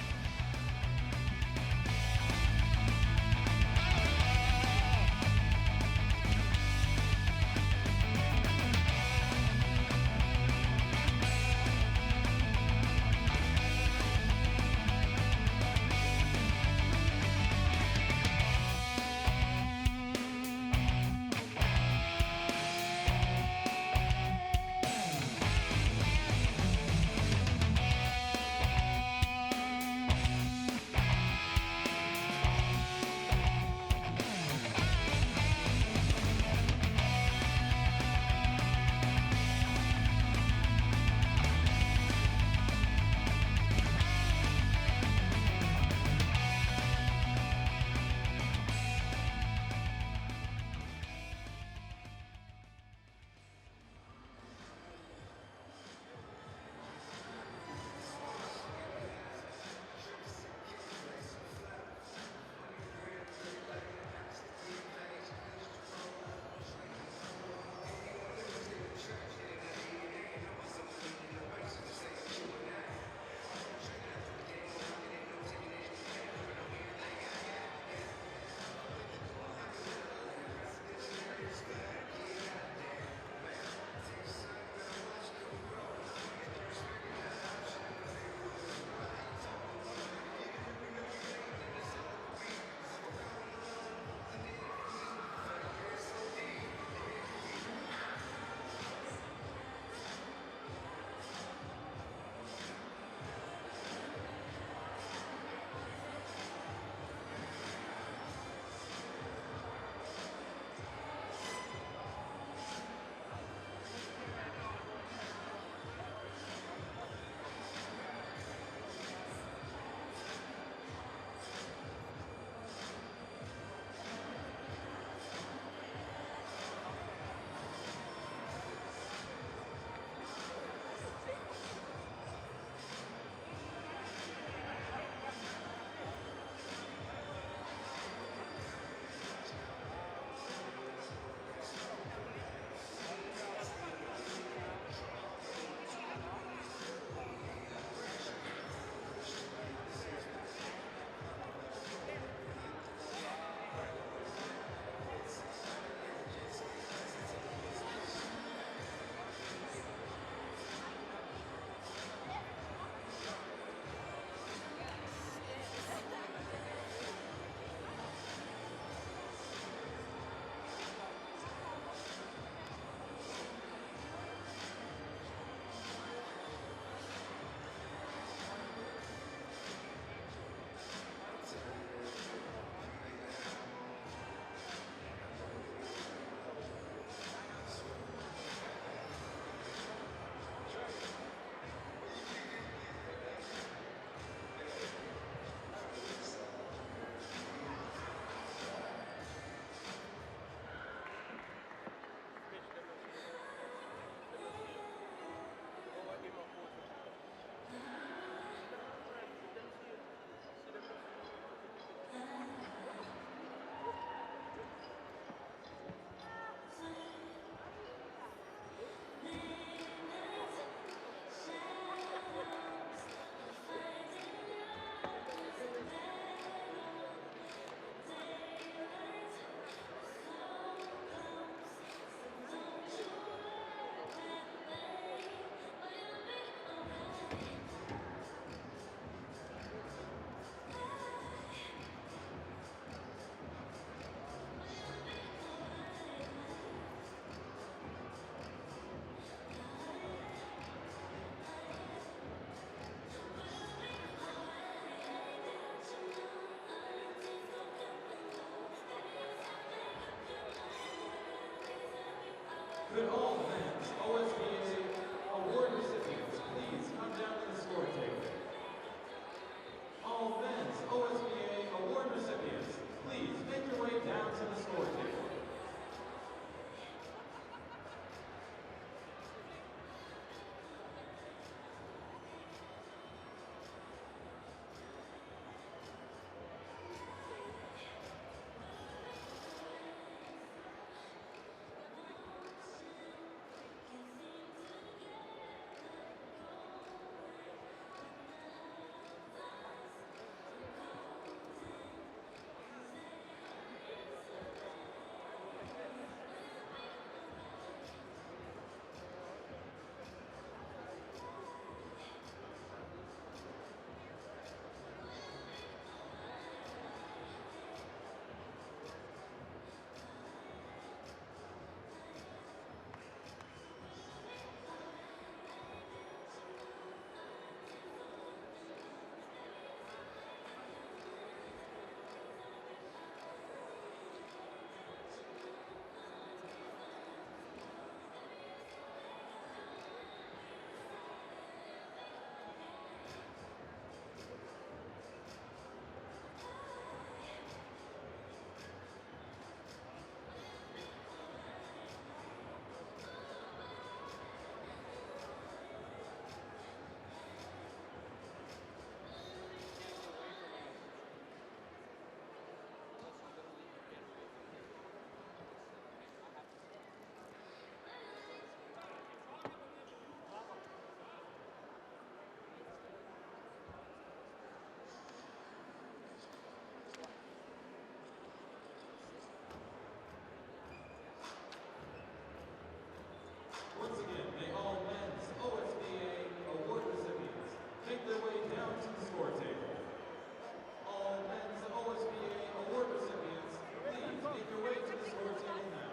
Could all men's OSBA award recipients please come down to the score table? All men's OSBA award recipients, please make your way down to the score table. Once again, may all men's OSBA award recipients make their way down to the score table. All men's OSBA award recipients, please make your way to the score table now.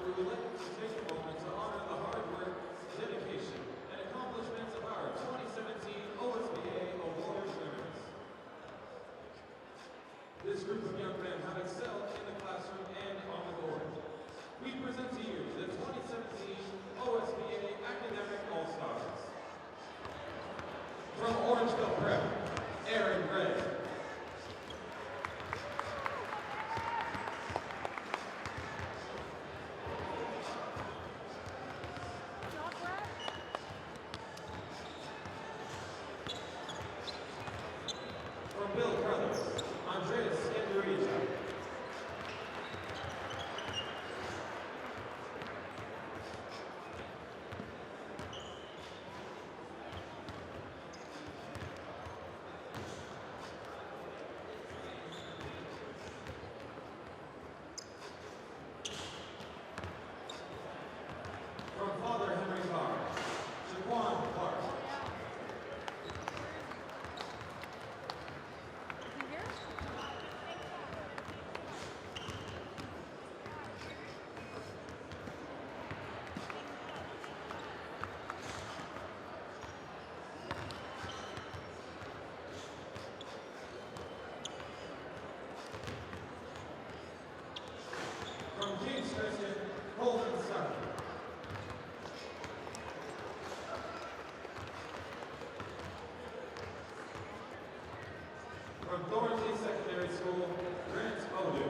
We would like to take a moment to honor the hard work, dedication, and accomplishments of our 2017 OSBA Award winners. This group of young men have excelled in the classroom and on the board. We present to you the 2017 OSBA Academic All-Stars. From Orangeville Prep, Aaron Gray. From Bill Brothers, Andreas Scandurita. From Father Henry Carr, Jaquan Clark. From James Christian, Holden Stark. From Thornley Secondary School, Grant Odu.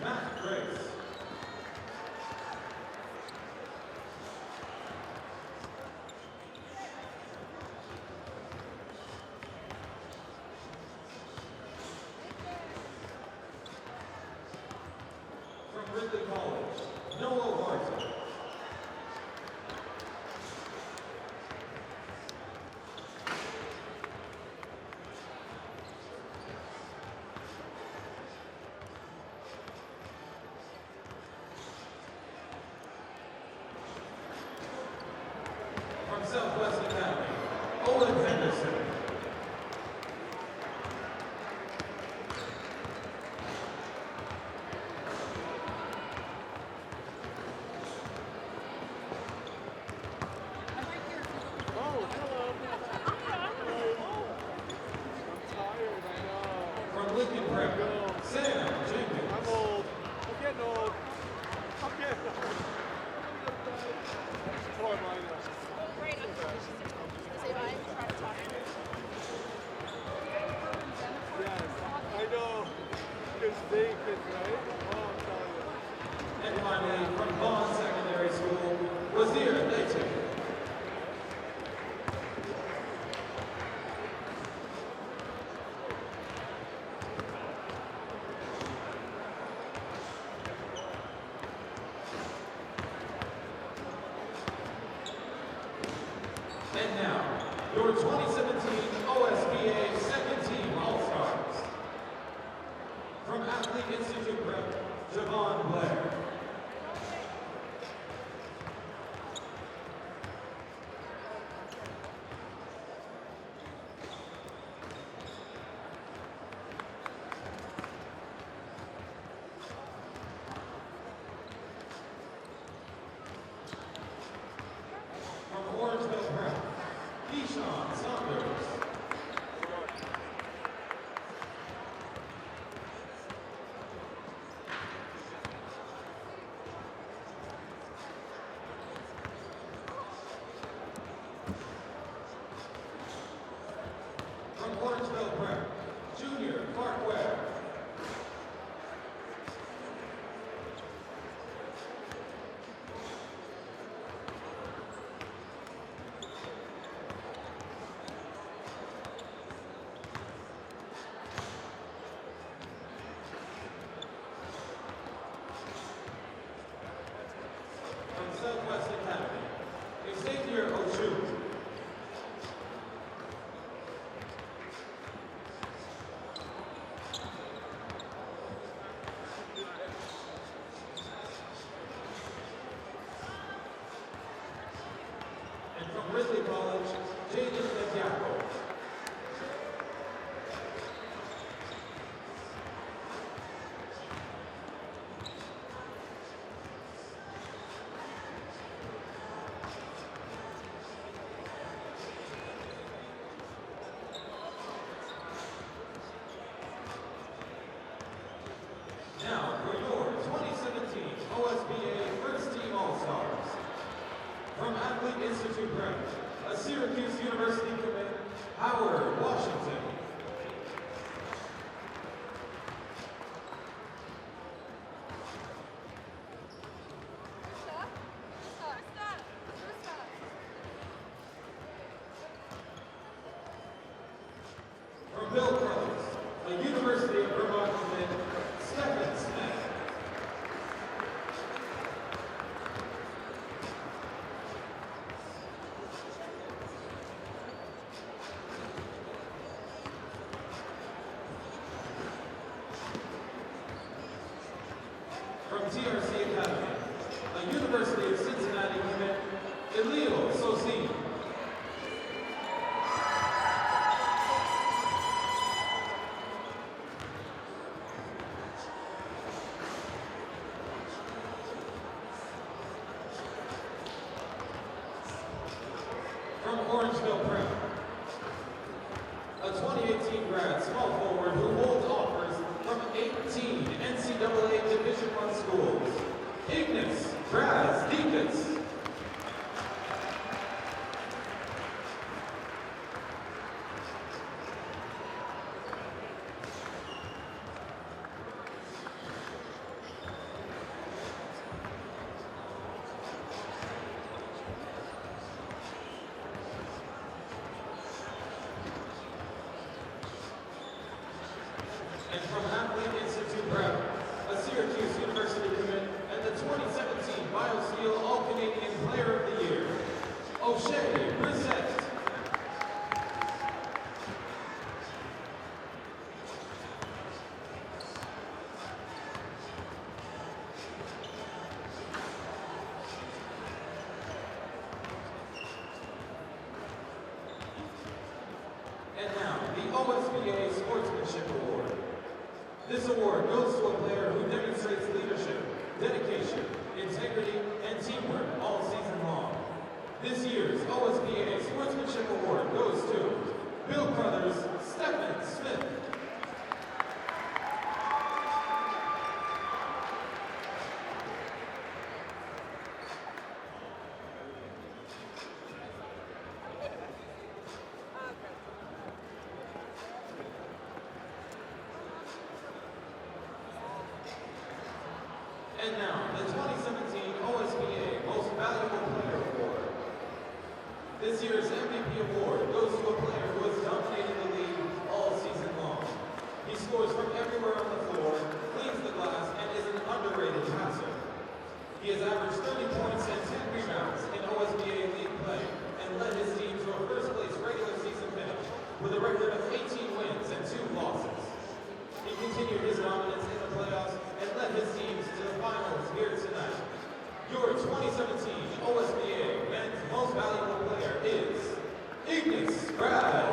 Matt Grace. From Ridley College, Noah Barton. From Southwest Academy, Owen Henderson. From Lincoln Prep, Sam Jenkins. I'm old. I'm getting old. I'm getting old. Oh, I know. Great. Say bye. Try to talk. Yes, I know. It's vacant, right? Oh, I'm telling you. And finally, from Vaughn Secondary School, Wazir Layton. And now, your 2017 OSBA Second Team All-Stars. From Athlete Institute Prep, Javon Blair. From Orangeville Prep, Keyshawn Saunders. From Orangeville Prep, Junior Clark Webb. From Southwest Academy, Xavier Ochu. And from Ridley College, Jaden Legiaco. Now for your 2017 OSBA First Team All-Stars. From Athlete Institute Prep, a Syracuse University commit, Howard Washington. From Bill Brothers, a University of Vermont commit, Stephen Smith. From TRC Academy, a University of Cincinnati commit, Elio Sosin. From Orangeville Prep, a 2018 grad small forward who holds offers from 18 NCAA Division I schools, Ignis Braz Deacons. OSBA Sportsmanship Award. This award goes to a player who demonstrates leadership, dedication, integrity, and teamwork all season long. This year's OSBA Sportsmanship Award goes to Bill Brothers, Stephen Smith. And now, the 2017 OSBA Most Valuable Player Award. This year's MVP award goes to a player who has dominated the league all season long. He scores from everywhere on the floor, cleans the glass, and is an underrated passer. He has averaged 30 points and 10 rebounds in OSBA league play and led his team to a first-place regular season finish with a record of 18 wins and 2 losses. He continued his dominance in the playoffs and led his teams to the finals here tonight. Your 2017 OSBA Men's Most Valuable Player is Ignis Brazdeikis.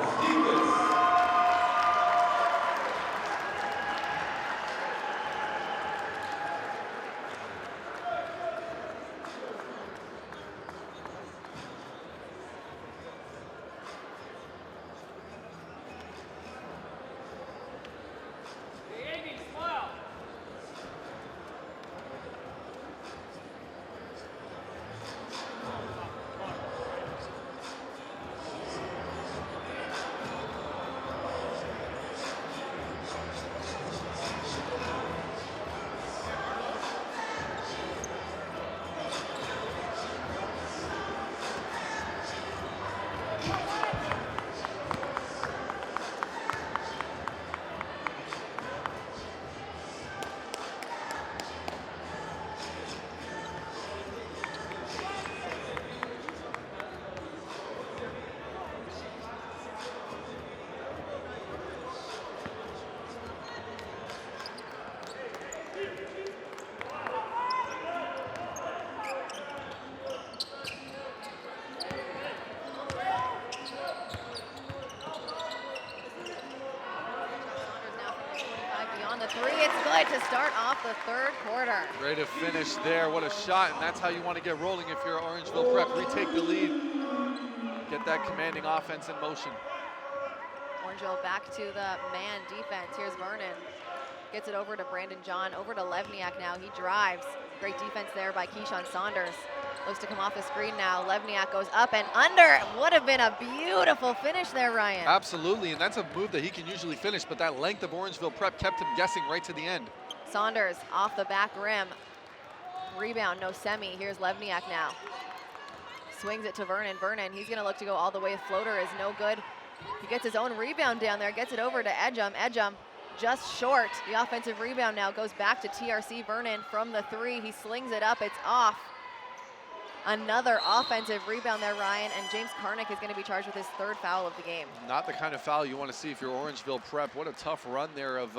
Three, it's good to start off the third quarter. Great to finish there. What a shot, and that's how you want to get rolling if you're Orangeville Prep. Retake the lead. Get that commanding offense in motion. Orangeville back to the man defense. Here's Vernon. Gets it over to Brandon John, over to Levniak now. He drives. Great defense there by Keyshawn Saunders. Looks to come off the screen now. Levniak goes up and under. Would have been a beautiful finish there, Ryan. Absolutely, and that's a move that he can usually finish, but that length of Orangeville Prep kept him guessing right to the end. Saunders off the back rim. Rebound, no semi. Here's Levniak now. Swings it to Vernon. Vernon, he's going to look to go all the way. Floater is no good. He gets his own rebound down there, gets it over to Edgum. Edgum just short. The offensive rebound now goes back to TRC. Vernon from the three. He slings it up. It's off. Another offensive rebound there, Ryan, and James Karnick is going to be charged with his third foul of the game. Not the kind of foul you want to see if you're Orangeville Prep. What a tough run there of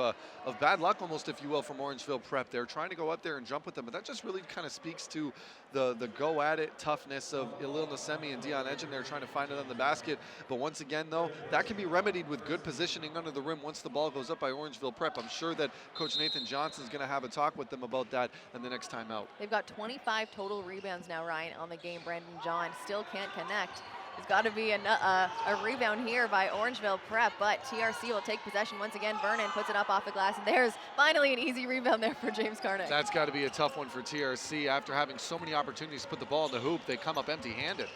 bad luck almost, if you will, from Orangeville Prep. They're trying to go up there and jump with them, but that just really kind of speaks to the go-at-it toughness of Ilil Nasemi and Dion Edgen. They're trying to find it on the basket, but once again, though, that can be remedied with good positioning under the rim once the ball goes up by Orangeville Prep. I'm sure that Coach Nathan Johnson's going to have a talk with them about that in the next time out. They've got 25 total rebounds now, Ryan, on the game. Brandon John still can't connect. There's got to be a rebound here by Orangeville Prep, but TRC will take possession once again. Vernon puts it up off the glass, and there's finally an easy rebound there for James Karnick. That's got to be a tough one for TRC. After having so many opportunities to put the ball in the hoop, they come up empty-handed.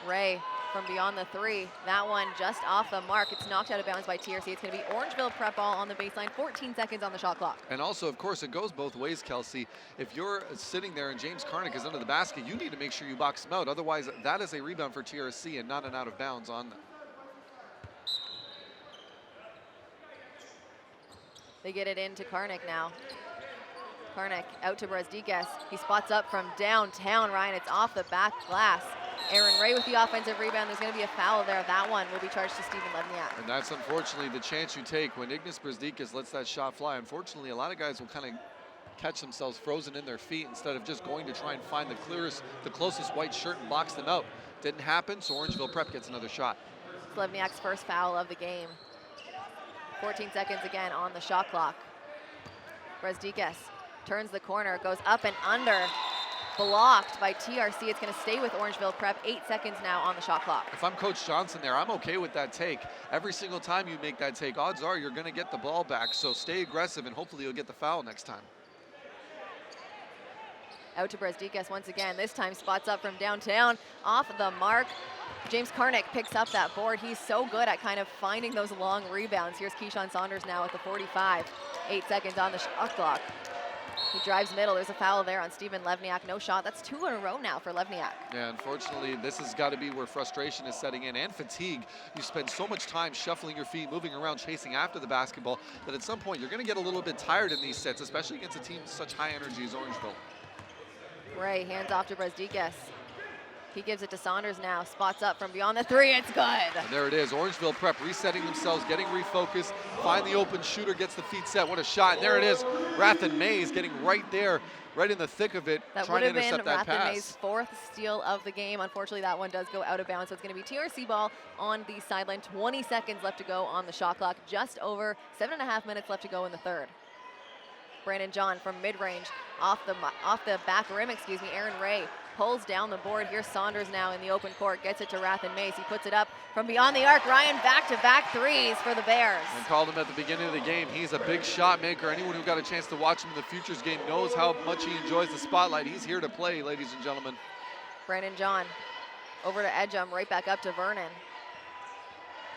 Ray from beyond the three. That one just off the mark. It's knocked out of bounds by TRC. It's going to be Orangeville Prep ball on the baseline. 14 seconds on the shot clock. And also, of course, it goes both ways, Kelsey. If you're sitting there and James Karnick is under the basket, you need to make sure you box him out. Otherwise, that is a rebound for TRC and not an out of bounds on them. They get it into Karnick now. Karnick out to Brazdeikis. He spots up from downtown, Ryan. It's off the back glass. Aaron Ray with the offensive rebound. There's going to be a foul there. That one will be charged to Stephen Levniak. And that's unfortunately the chance you take when Ignis Brazdeikis lets that shot fly. Unfortunately, a lot of guys will kind of catch themselves frozen in their feet instead of just going to try and find the closest white shirt and box them out. Didn't happen, so Orangeville Prep gets another shot. Levniak's first foul of the game. 14 seconds again on the shot clock. Brezdikas turns the corner, goes up and under. Blocked by TRC. It's going to stay with Orangeville Prep. 8 seconds now on the shot clock. If I'm Coach Johnson there, I'm okay with that take. Every single time you make that take, odds are you're going to get the ball back. So stay aggressive, and hopefully you'll get the foul next time. Out to Brezdikas once again. This time spots up from downtown. Off the mark. James Karnick picks up that board. He's so good at kind of finding those long rebounds. Here's Keyshawn Saunders now at the 45. 8 seconds on the shot clock. He drives middle. There's a foul there on Stephen Levniak. No shot. That's 2 in a row now for Levniak. Yeah, unfortunately, this has got to be where frustration is setting in and fatigue. You spend so much time shuffling your feet, moving around, chasing after the basketball, that at some point you're going to get a little bit tired in these sets, especially against a team with such high energy as Orangeville. Ray hands off to Brezdikas. He gives it to Saunders now. Spots up from beyond the 3. It's good. And there it is. Orangeville Prep resetting themselves, getting refocused. Find the open shooter, gets the feet set. What a shot. And there it is. Rathan Mays getting right there, right in the thick of it, that trying to intercept that intercept that Rathan pass. Mays' 4th steal of the game. Unfortunately, that one does go out of bounds. So it's going to be TRC ball on the sideline. 20 seconds left to go on the shot clock. Just over 7.5 minutes left to go in the third. Brandon John from mid-range, off the back rim, Aaron Ray pulls down the board. Here's Saunders now in the open court, gets it to Rathan Mays. He puts it up from beyond the arc. Ryan back-to-back threes for the Bears. And called him at the beginning of the game. He's a big shot maker. Anyone who got a chance to watch him in the Futures game knows how much he enjoys the spotlight. He's here to play, ladies and gentlemen. Brandon John over to Edgem, right back up to Vernon.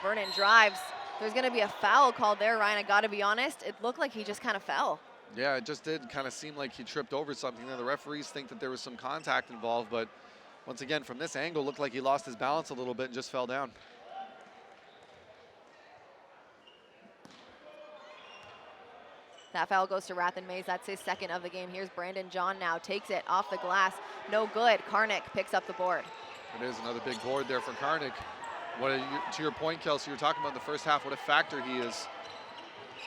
Vernon drives. There's going to be a foul called there, Ryan. I got to be honest, it looked like he just kind of fell. Yeah, it just did kind of seem like he tripped over something. Now, the referees think that there was some contact involved, but once again, from this angle, looked like he lost his balance a little bit and just fell down. That foul goes to Rathan Mays. That's his 2nd of the game. Here's Brandon John now. Takes it off the glass. No good. Karnick picks up the board. It is another big board there for Karnick. To your point, Kelsey, you were talking about in the first half, what a factor he is.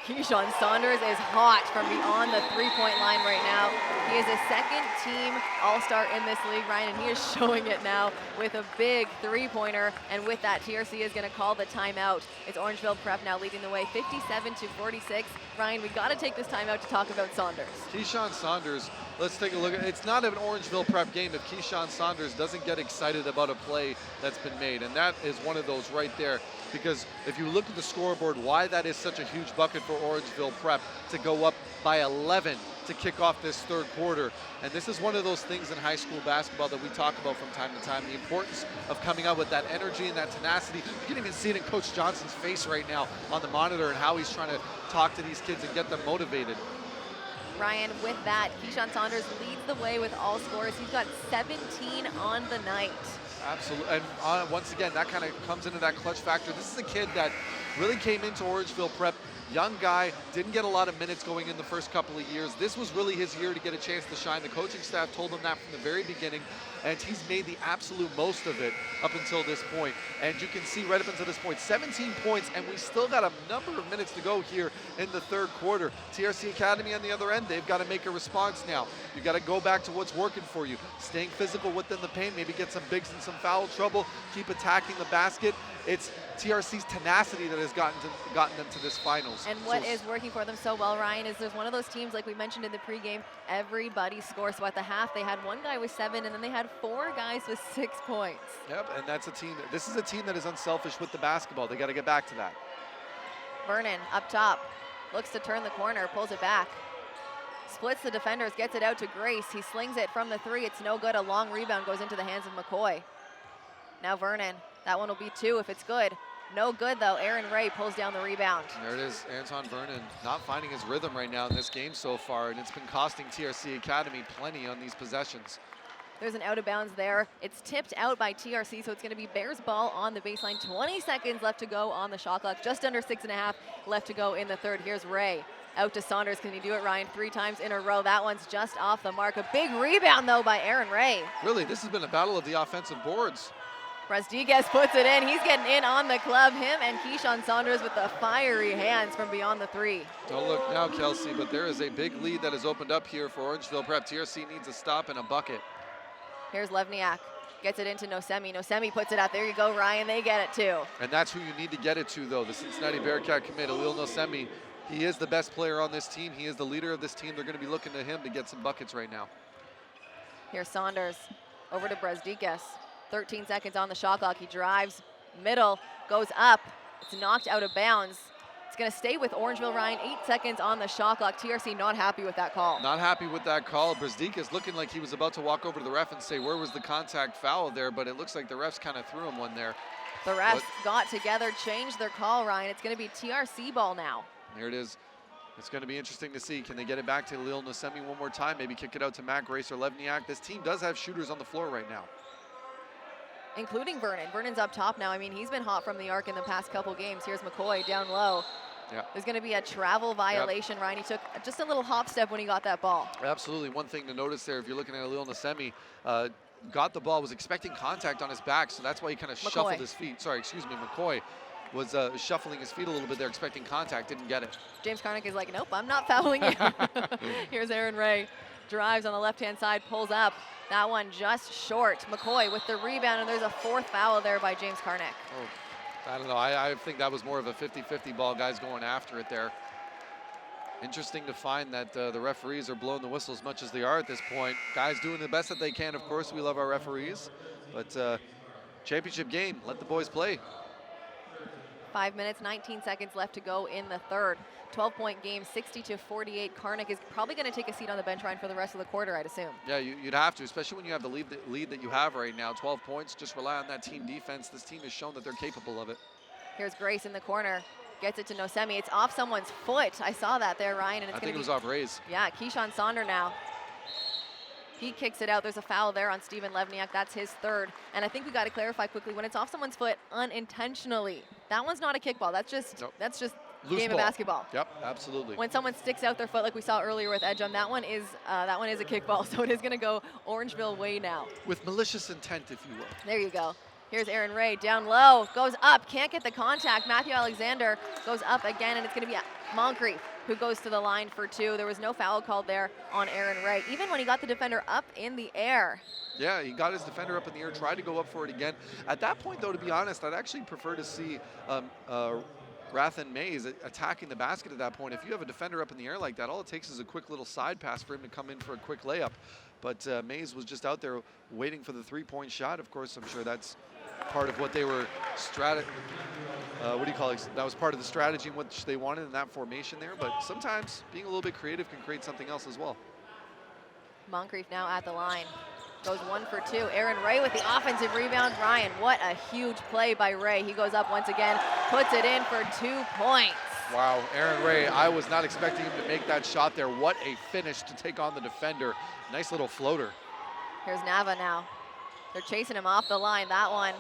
Keyshawn Saunders is hot from beyond the 3-point line right now. He is a 2nd-team All-Star in this league, Ryan, and he is showing it now with a big 3-pointer. And with that, TRC is going to call the timeout. It's Orangeville Prep now leading the way, 57-46. Ryan, we got to take this timeout to talk about Saunders. Keyshawn Saunders, let's take a look. It's not an Orangeville Prep game if Keyshawn Saunders doesn't get excited about a play that's been made, and that is one of those right there. Because if you look at the scoreboard, why that is such a huge bucket for Orangeville Prep to go up by 11 to kick off this 3rd quarter. And this is one of those things in high school basketball that we talk about from time to time, the importance of coming out with that energy and that tenacity. You can even see it in Coach Johnson's face right now on the monitor and how he's trying to talk to these kids and get them motivated. Ryan, with that, Keyshawn Saunders leads the way with all scores. He's got 17 on the night. Absolutely, and once again, that kind of comes into that clutch factor. This is a kid that really came into Orangeville Prep, young guy, didn't get a lot of minutes going in the first couple of years. This was really his year to get a chance to shine. The coaching staff told him that from the very beginning, and he's made the absolute most of it up until this point. And you can see right up until this point, 17 points, and we still got a number of minutes to go here in the 3rd quarter. TRC Academy on the other end, they've got to make a response now. You got to go back to what's working for you. Staying physical within the paint, maybe get some bigs in some foul trouble, keep attacking the basket. It's TRC's tenacity that has gotten them to this finals. And what is working for them so well, Ryan, is there's one of those teams, like we mentioned in the pregame, everybody scores. So at the half, they had 1 guy with 7, and then they had 4 guys with 6 points. Yep, and that's a team. This is a team that is unselfish with the basketball. They got to get back to that. Vernon up top, looks to turn the corner, pulls it back. Splits the defenders, gets it out to Grace. He slings it from the 3. It's no good. A long rebound goes into the hands of McCoy. Now Vernon. That one will be 2 if it's good. No good, though. Aaron Ray pulls down the rebound. There it is. Anton Vernon not finding his rhythm right now in this game so far, and it's been costing TRC Academy plenty on these possessions. There's an out of bounds there. It's tipped out by TRC, so it's going to be Bears ball on the baseline. 20 seconds left to go on the shot clock. Just under 6.5 left to go in the 3rd. Here's Ray. Out to Saunders. Can he do it, Ryan? 3 times in a row. That one's just off the mark. A big rebound, though, by Aaron Ray. Really, this has been a battle of the offensive boards. Brezdikas puts it in. He's getting in on the club. Him and Keyshawn Saunders with the fiery hands from beyond the 3. Don't look now, Kelsey, but there is a big lead that has opened up here for Orangeville Prep. TRC needs a stop and a bucket. Here's Levniak. Gets it into Nosemi. Nosemi puts it out. There you go, Ryan. They get it too. And that's who you need to get it to, though. The Cincinnati Bearcat commit, Alil Nosemi. He is the best player on this team. He is the leader of this team. They're going to be looking to him to get some buckets right now. Here's Saunders over to Brezdikas. 13 seconds on the shot clock. He drives middle, goes up. It's knocked out of bounds. It's going to stay with Orangeville, Ryan. 8 seconds on the shot clock. TRC not happy with that call. Not happy with that call. Brezdikas looking like he was about to walk over to the ref and say, where was the contact foul there? But it looks like the refs kind of threw him one there. The refs got together, changed their call, Ryan. It's going to be TRC ball now. There it is. It's going to be interesting to see. Can they get it back to Lil Nosemi one more time? Maybe kick it out to Matt Grace or Levniak. This team does have shooters on the floor right now. Including Vernon. Vernon's up top now. I mean, he's been hot from the arc in the past couple games. Here's McCoy down low. Yeah. There's going to be a travel violation, Ryan. He took just a little hop step when he got that ball. Absolutely. One thing to notice there, if you're looking at Lil Nosemi, got the ball, was expecting contact on his back, so that's why he kind of shuffled his feet. Sorry, excuse me, McCoy was shuffling his feet a little bit there, expecting contact, didn't get it. James Karnick is like, nope, I'm not fouling you. Here's Aaron Ray. Drives on the left-hand side, pulls up. That one just short. McCoy with the rebound, and there's a fourth foul there by James Karnick. Oh, I don't know. I think that was more of a 50-50 ball, guys going after it there. Interesting to find that the referees are blowing the whistle as much as they are at this point. Guys doing the best that they can. Of course, we love our referees. But championship game, let the boys play. 5 minutes, 19 seconds left to go in the third. 12-point game, 60-48. Karnick is probably going to take a seat on the bench, Ryan, for the rest of the quarter, I'd assume. Yeah, you'd have to, especially when you have the lead that you have right now. 12 points, just rely on that team defense. This team has shown that they're capable of it. Here's Grace in the corner. Gets it to Nosemi. It's off someone's foot. I saw that there, Ryan. And it's I think it was off Ray's. Yeah, Keyshawn Sonder now. He kicks it out. There's a foul there on Steven Levniak. That's his third. And I think we got to clarify quickly, when it's off someone's foot unintentionally, that one's not a kickball. That's just Loose game ball. of basketball. Yep, absolutely. When someone sticks out their foot like we saw earlier with Edgem, that one is a kickball. So it is going to go Orangeville way now. With malicious intent, if you will. There you go. Here's Aaron Ray down low, goes up, can't get the contact. Matthew Alexander goes up again, and it's going to be Moncrief who goes to the line for two. There was no foul called there on Aaron Ray, even when he got the defender up in the air. Yeah, he got his defender up in the air, tried to go up for it again. At that point, though, to be honest, I'd actually prefer to see Rathan Mays attacking the basket at that point. If you have a defender up in the air like that, all it takes is a quick little side pass for him to come in for a quick layup. But Mays was just out there waiting for the three-point shot. Of course, I'm sure that's part of what they were that was part of the strategy in which they wanted in that formation there. But sometimes being a little bit creative can create something else as well. Moncrief now at the line. Goes 1 for 2. Aaron Ray with the offensive rebound. Ryan, what a huge play by Ray. He goes up once again, puts it in for 2 points. Wow, Aaron Ray, I was not expecting him to make that shot there. What a finish to take on the defender. Nice little floater. Here's Nava now. They're chasing him off the line. That one,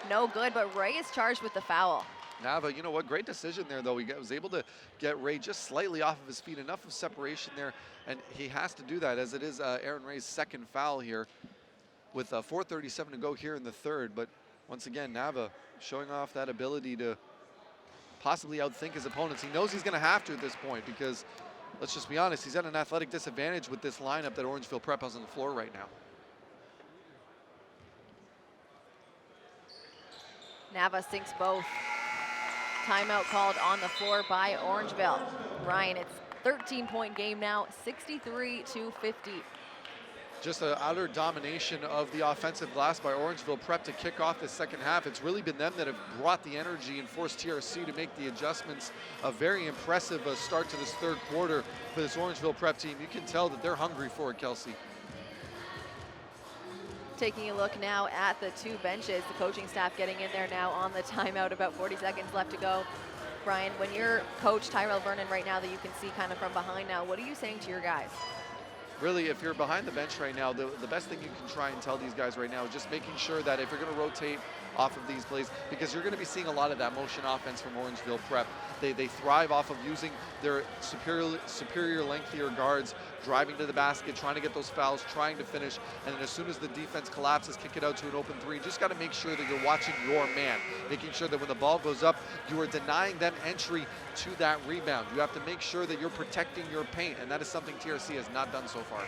no good, but Ray is charged with the foul. Nava, you know what, great decision there, though. He was able to get Ray just slightly off of his feet, enough of separation there, and he has to do that, as it is Aaron Ray's second foul here with 4:37 to go here in the third. But once again, Nava showing off that ability to possibly outthink his opponents. He knows he's going to have to at this point, because let's just be honest, he's at an athletic disadvantage with this lineup that Orangeville Prep has on the floor right now. Nava sinks both. Timeout called on the floor by Orangeville. Ryan, it's 13-point game now, 63-50. Just an utter domination of the offensive glass by Orangeville Prep to kick off the second half. It's really been them that have brought the energy and forced TRC to make the adjustments. A very impressive start to this third quarter for this Orangeville Prep team. You can tell that they're hungry for it, Kelsey. Taking a look now at the two benches, the coaching staff getting in there now on the timeout, about 40 seconds left to go. Brian, when you're coach Tyrell Vernon right now that you can see kind of from behind now, what are you saying to your guys? Really, if you're behind the bench right now, the best thing you can try and tell these guys right now is just making sure that if you're going to rotate off of these plays, because you're going to be seeing a lot of that motion offense from Orangeville Prep. They thrive off of using their superior lengthier guards, driving to the basket, trying to get those fouls, trying to finish, and then as soon as the defense collapses, kick it out to an open three. You just got to make sure that you're watching your man, making sure that when the ball goes up, you are denying them entry to that rebound. You have to make sure that you're protecting your paint, and that is something TRC has not done so far.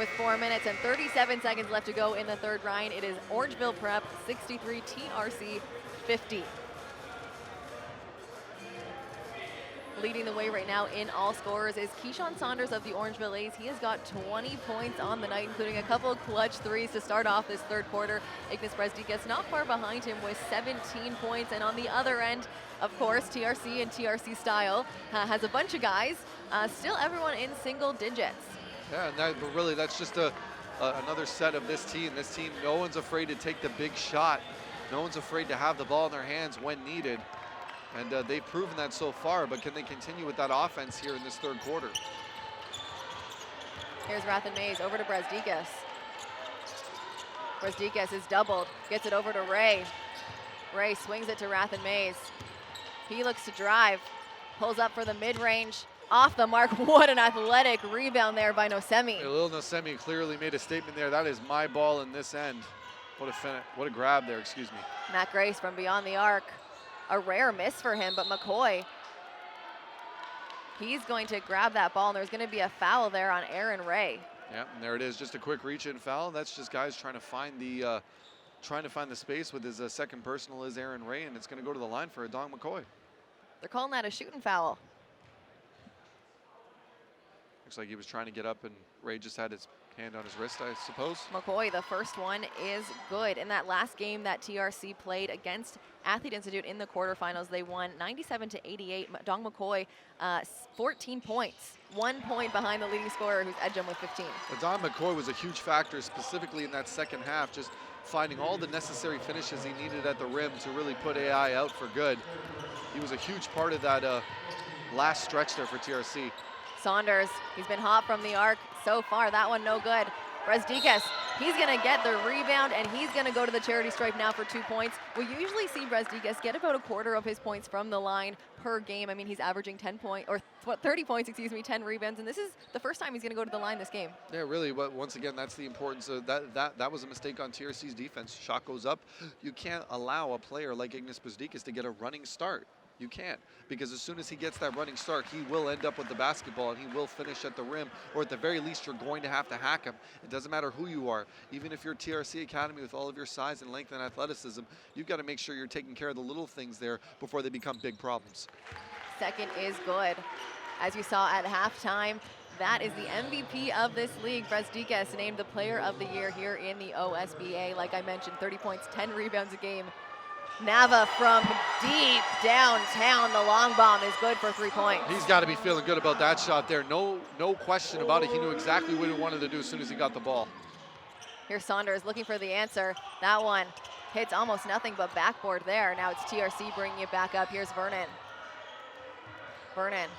with 4 minutes and 37 seconds left to go in the third round. It is Orangeville Prep 63, TRC 50. Leading the way right now in all scorers is Keyshawn Saunders of the Orangeville A's. He has got 20 points on the night, including a couple of clutch threes to start off this third quarter. Ignis Brezdikas not far behind him with 17 points. And on the other end, of course, TRC and TRC Style has a bunch of guys, still everyone in single digits. Yeah, but really that's just another set of this team. This team, no one's afraid to take the big shot. No one's afraid to have the ball in their hands when needed. And they've proven that so far, but can they continue with that offense here in this third quarter? Here's Rathan Mays over to Brezdikas. Brezdikas is doubled, gets it over to Ray. Ray swings it to Rathan Mays. He looks to drive, pulls up for the mid-range, off the mark. What an athletic rebound there by Nosemi. Lil Nosemi clearly made a statement there. That is my ball in this end. What a grab there, excuse me. Matt Grace from beyond the arc. A rare miss for him, but McCoy, he's going to grab that ball, and there's going to be a foul there on Aaron Ray. Yeah, and there it is, just a quick reach-in foul. That's just guys trying to find the space with his second personal is Aaron Ray, and it's going to go to the line for Adong McCoy. They're calling that a shooting foul. Looks like he was trying to get up, and Ray just had his hand on his wrist, I suppose. McCoy, the first one is good. In that last game that TRC played against Athlete Institute in the quarterfinals, they won 97-88. Dong McCoy, 14 points, 1 point behind the leading scorer, who's edged him with 15. Adong McCoy was a huge factor, specifically in that second half, just finding all the necessary finishes he needed at the rim to really put AI out for good. He was a huge part of that last stretch there for TRC. Saunders, he's been hot from the arc so far. That one no good. Brezdikas, he's going to get the rebound, and he's going to go to the charity stripe now for 2 points. We usually see Brezdikas get about a quarter of his points from the line per game. I mean, he's averaging 30 points, 10 rebounds, and this is the first time he's going to go to the line this game. Yeah, really, but once again, that's the importance of that was a mistake on TRC's defense. Shot goes up. You can't allow a player like Ignis Brezdikas to get a running start. You can't, because as soon as he gets that running start, he will end up with the basketball and he will finish at the rim, or at the very least, you're going to have to hack him. It doesn't matter who you are. Even if you're TRC Academy with all of your size and length and athleticism, you've got to make sure you're taking care of the little things there before they become big problems. Second is good. As you saw at halftime, that is the MVP of this league. Brezdikas named the player of the year here in the OSBA. Like I mentioned, 30 points, 10 rebounds a game. Nava from deep downtown, the long bomb is good for 3 points. He's got to be feeling good about that shot there. No question about it. He knew exactly what he wanted to do as soon as he got the ball. Here's Saunders looking for the answer. That one hits almost nothing but backboard there. Now it's TRC bringing it back up. Here's Vernon. Vernon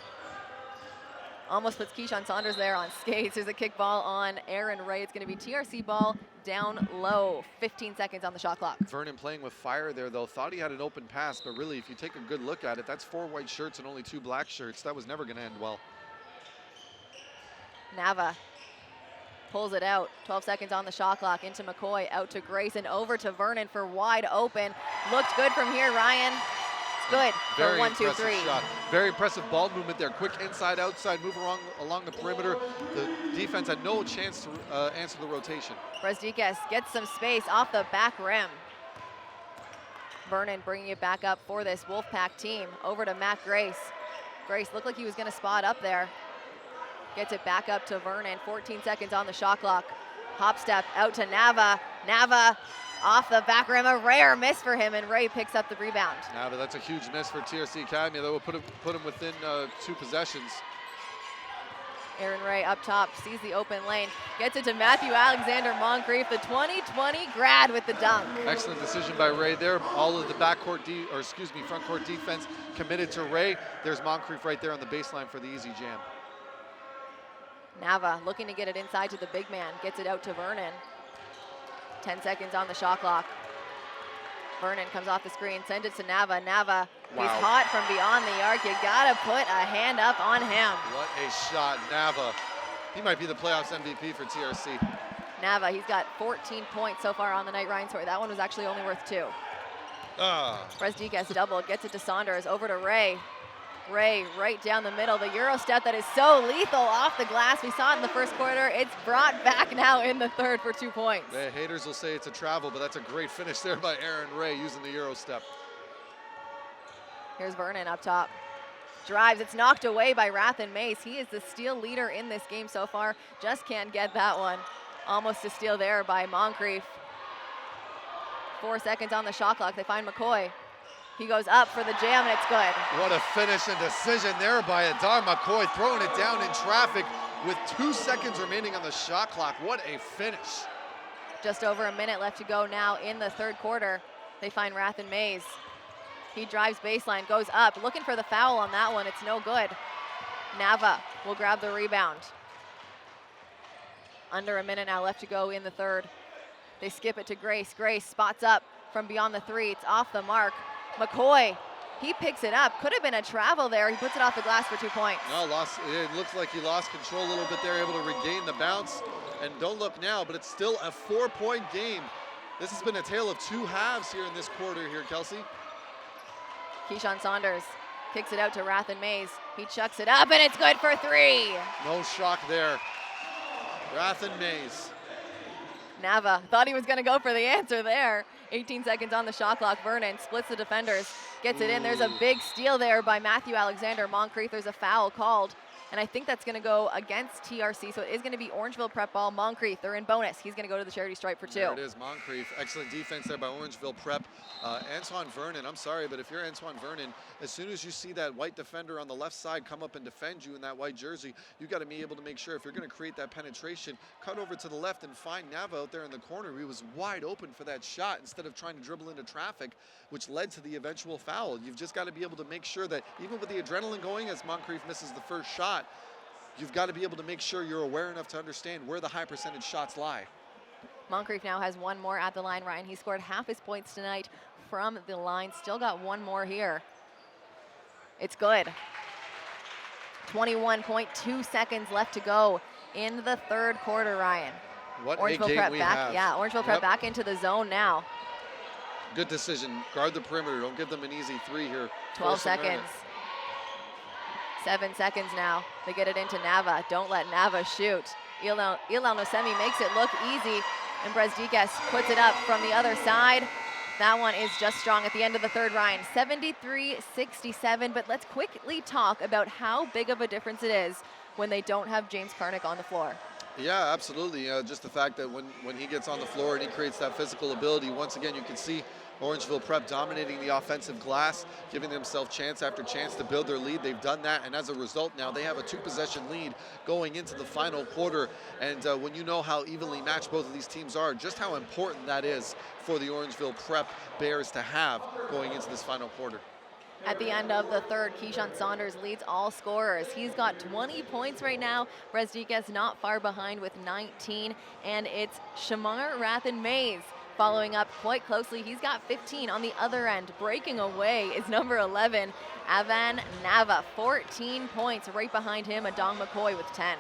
almost puts Keyshawn Saunders there on skates. There's a kick ball on Aaron Ray. It's going to be TRC ball down low. 15 seconds on the shot clock. Vernon playing with fire there, though. Thought he had an open pass, but really, if you take a good look at it, that's 4 white shirts and only 2 black shirts. That was never going to end well. Nava pulls it out. 12 seconds on the shot clock. Into McCoy, out to Grace, and over to Vernon for wide open. Looked good from here, Ryan. Good for 1, 2, 3. Shot. Very impressive ball movement there. Quick inside, outside, move along the perimeter. The defense had no chance to answer the rotation. Brezdikas gets some space off the back rim. Vernon bringing it back up for this Wolfpack team. Over to Matt Grace. Grace looked like he was going to spot up there. Gets it back up to Vernon. 14 seconds on the shot clock. Hop step out to Nava. Nava off the back rim, a rare miss for him, and Ray picks up the rebound. Nava, that's a huge miss for TRC Academy. That will put him within 2 possessions. Aaron Ray up top, sees the open lane, gets it to Matthew Alexander Moncrief, the 2020 grad with the dunk. Excellent decision by Ray there. All of the front court defense committed to Ray. There's Moncrief right there on the baseline for the easy jam. Nava looking to get it inside to the big man, gets it out to Vernon. 10 seconds on the shot clock. Vernon comes off the screen, sends it to Nava. Nava, He's hot from beyond the arc. You gotta put a hand up on him. What a shot, Nava. He might be the playoffs MVP for TRC. Nava, he's got 14 points so far on the night. Ryan, sorry, that one was actually only worth 2. Brezdikas doubled, gets it to Saunders, over to Ray. Ray right down the middle. The Euro step that is so lethal off the glass. We saw it in the first quarter. It's brought back now in the third for 2 points. The haters will say it's a travel, but that's a great finish there by Aaron Ray using the Euro step. Here's Vernon up top. Drives, it's knocked away by Rathan Mace. He is the steal leader in this game so far. Just can't get that one. Almost a steal there by Moncrief. 4 seconds on the shot clock. They find McCoy. He goes up for the jam, and it's good. What a finish and decision there by Adar McCoy, throwing it down in traffic with 2 seconds remaining on the shot clock. What a finish. Just over a minute left to go now in the third quarter. They find Rathan Mays. He drives baseline, goes up, looking for the foul on that one. It's no good. Nava will grab the rebound. Under a minute now left to go in the third. They skip it to Grace. Grace spots up from beyond the three. It's off the mark. McCoy, he picks it up. Could have been a travel there. He puts it off the glass for 2 points. No, it looks like he lost control a little bit there, able to regain the bounce. And don't look now, but it's still a 4-point game. This has been a tale of 2 halves here in this quarter here, Kelsey. Keyshawn Saunders kicks it out to Rathan Mays. He chucks it up, and it's good for 3. No shock there. Rathan Mays. Nava thought he was going to go for the answer there. 18 seconds on the shot clock. Vernon splits the defenders, gets it in. There's a big steal there by Matthew Alexander. Moncrief, there's a foul called. And I think that's going to go against TRC, so it is going to be Orangeville prep ball. Moncrief, they're in bonus. He's going to go to the charity stripe for 2. There it is, Moncrief. Excellent defense there by Orangeville prep. Antoine Vernon, I'm sorry, but if you're Antoine Vernon, as soon as you see that white defender on the left side come up and defend you in that white jersey, you got to be able to make sure if you're going to create that penetration, cut over to the left and find Nava out there in the corner. He was wide open for that shot instead of trying to dribble into traffic, which led to the eventual foul. You've just got to be able to make sure that even with the adrenaline going as Moncrief misses the first shot, you've got to be able to make sure you're aware enough to understand where the high percentage shots lie. Moncrief now has 1 more at the line, Ryan. He scored half his points tonight from the line. Still got 1 more here. It's good. 21.2 seconds left to go in the third quarter, Ryan. What Orangeville a game prep we back. have. Yeah, Orangeville prep back into the zone now. Good decision. Guard the perimeter. Don't give them an easy 3 here. 12 seconds. 7 seconds now. They get it into Nava. Don't let Nava shoot. Ilal Nosemi makes it look easy, and Brezdikas puts it up from the other side. That one is just strong at the end of the third, Ryan. 73-67, but let's quickly talk about how big of a difference it is when they don't have James Karnick on the floor. Yeah, absolutely. Just the fact that when he gets on the floor and he creates that physical ability, once again, you can see Orangeville prep dominating the offensive glass, giving themselves chance after chance to build their lead. They've done that, and as a result now, they have a 2-possession lead going into the final quarter. And when you know how evenly matched both of these teams are, just how important that is for the Orangeville prep Bears to have going into this final quarter. At the end of the third, Keyshawn Saunders leads all scorers. He's got 20 points right now. Brezdikas not far behind with 19. And it's Shamar Rathan Mays following up quite closely. He's got 15 on the other end. Breaking away is number 11, Avan Nava. 14 points right behind him, Adong McCoy with 10.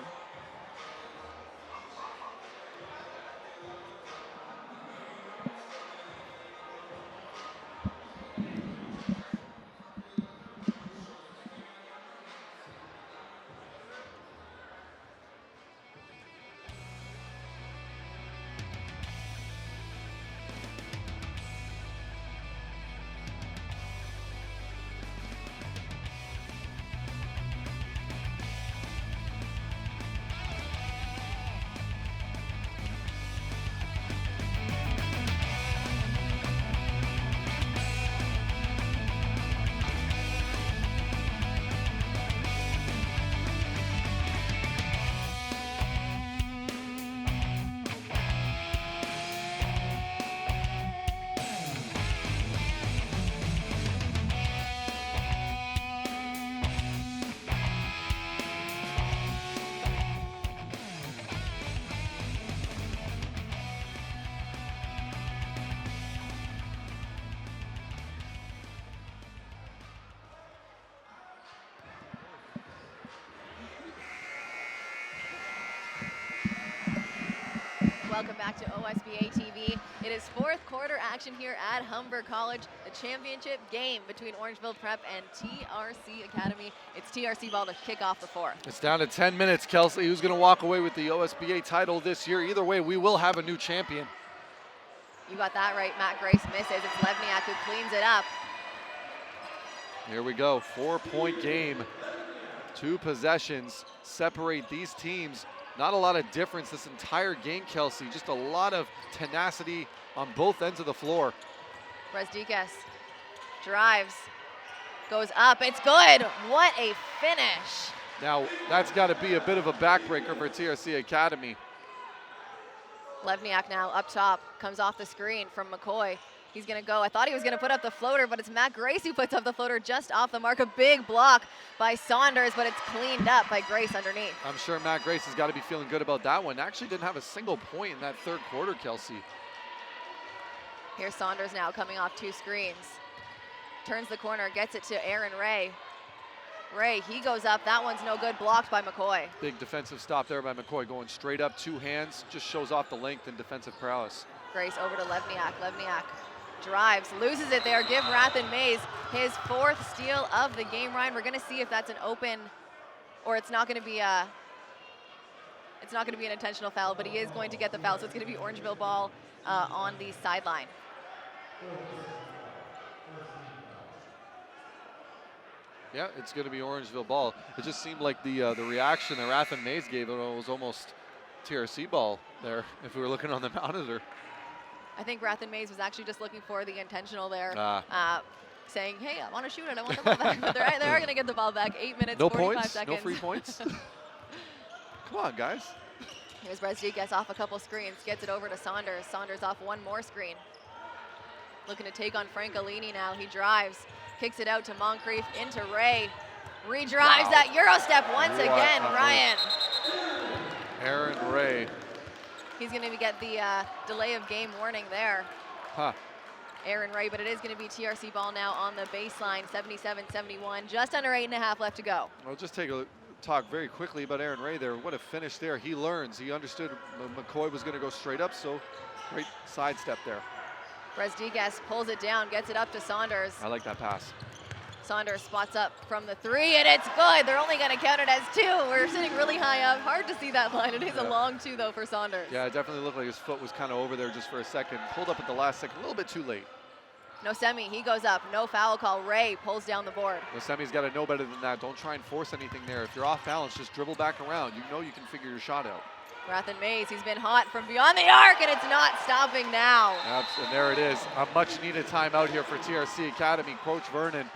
Welcome back to OSBA TV. It is fourth quarter action here at Humber College, the championship game between Orangeville Prep and TRC Academy. It's TRC ball to kick off the fourth. It's down to 10 minutes, Kelsey. Who's going to walk away with the OSBA title this year? Either way, we will have a new champion. You got that right. Matt Grace misses. It's Levniak who cleans it up. Here we go. 4-point game. 2 possessions separate these teams. Not a lot of difference this entire game, Kelsey. Just a lot of tenacity on both ends of the floor. Brezdikas drives, goes up. It's good. What a finish. Now, that's got to be a bit of a backbreaker for TRC Academy. Levniak now up top, comes off the screen from McCoy. He's gonna go. I thought he was gonna put up the floater, but it's Matt Grace who puts up the floater just off the mark. A big block by Saunders, but it's cleaned up by Grace underneath. I'm sure Matt Grace has got to be feeling good about that one. Actually didn't have a single point in that third quarter, Kelsey. Here's Saunders now coming off 2 screens. Turns the corner, gets it to Aaron Ray. Ray, he goes up. That one's no good, blocked by McCoy. Big defensive stop there by McCoy, going straight up, 2 hands, just shows off the length and defensive prowess. Grace over to Levniak. Levniak drives, loses it there. Give Rathan Mays his 4th steal of the game, Ryan. We're gonna see if that's an open, or it's not gonna be an intentional foul, but he is going to get the foul, so it's gonna be Orangeville ball on the sideline. Yeah, it's going to be Orangeville ball. It just seemed like the reaction that Rathan Mays gave it was almost TRC ball there, if we were looking on the monitor. I think Rathan Mays was actually just looking for the intentional there, saying, hey, I want to shoot it, I want the ball back. But they are going to get the ball back. 8 minutes, no 45 points, seconds. no free points. Come on, guys. Here's Brezdikas off a couple screens, gets it over to Saunders. Saunders off 1 more screen. Looking to take on Francolini now. He drives, kicks it out to Moncrief, into Ray. Redrives that Euro step once again, Ryan. Aaron Ray. He's going to get the delay of game warning there. Huh. Aaron Ray, but it is going to be TRC ball now on the baseline, 77-71, just under 8.5 left to go. I'll just take a talk very quickly about Aaron Ray there. What a finish there. He learns. He understood McCoy was going to go straight up, so great sidestep there. Brezdikas pulls it down, gets it up to Saunders. I like that pass. Saunders spots up from the 3, and it's good. They're only going to count it as 2. We're sitting really high up. Hard to see that line. It is a long 2, though, for Saunders. Yeah, it definitely looked like his foot was kind of over there just for a second. Pulled up at the last second, a little bit too late. Nosemi, he goes up. No foul call. Ray pulls down the board. Nosemi's got to know better than that. Don't try and force anything there. If you're off balance, just dribble back around. You know you can figure your shot out. Rathan Mays, he's been hot from beyond the arc, and it's not stopping now. And there it is. A much-needed timeout here for TRC Academy. Coach Vernon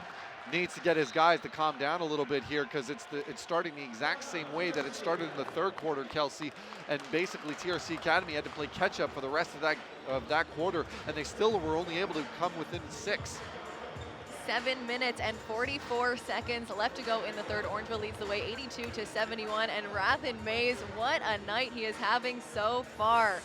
needs to get his guys to calm down a little bit here, because it's starting the exact same way that it started in the third quarter, Kelsey. And basically TRC Academy had to play catch-up for the rest of that quarter, and they still were only able to come within 6. 7 minutes and 44 seconds left to go in the third. Orangeville leads the way 82-71, and Rathan Mays, what a night he is having so far.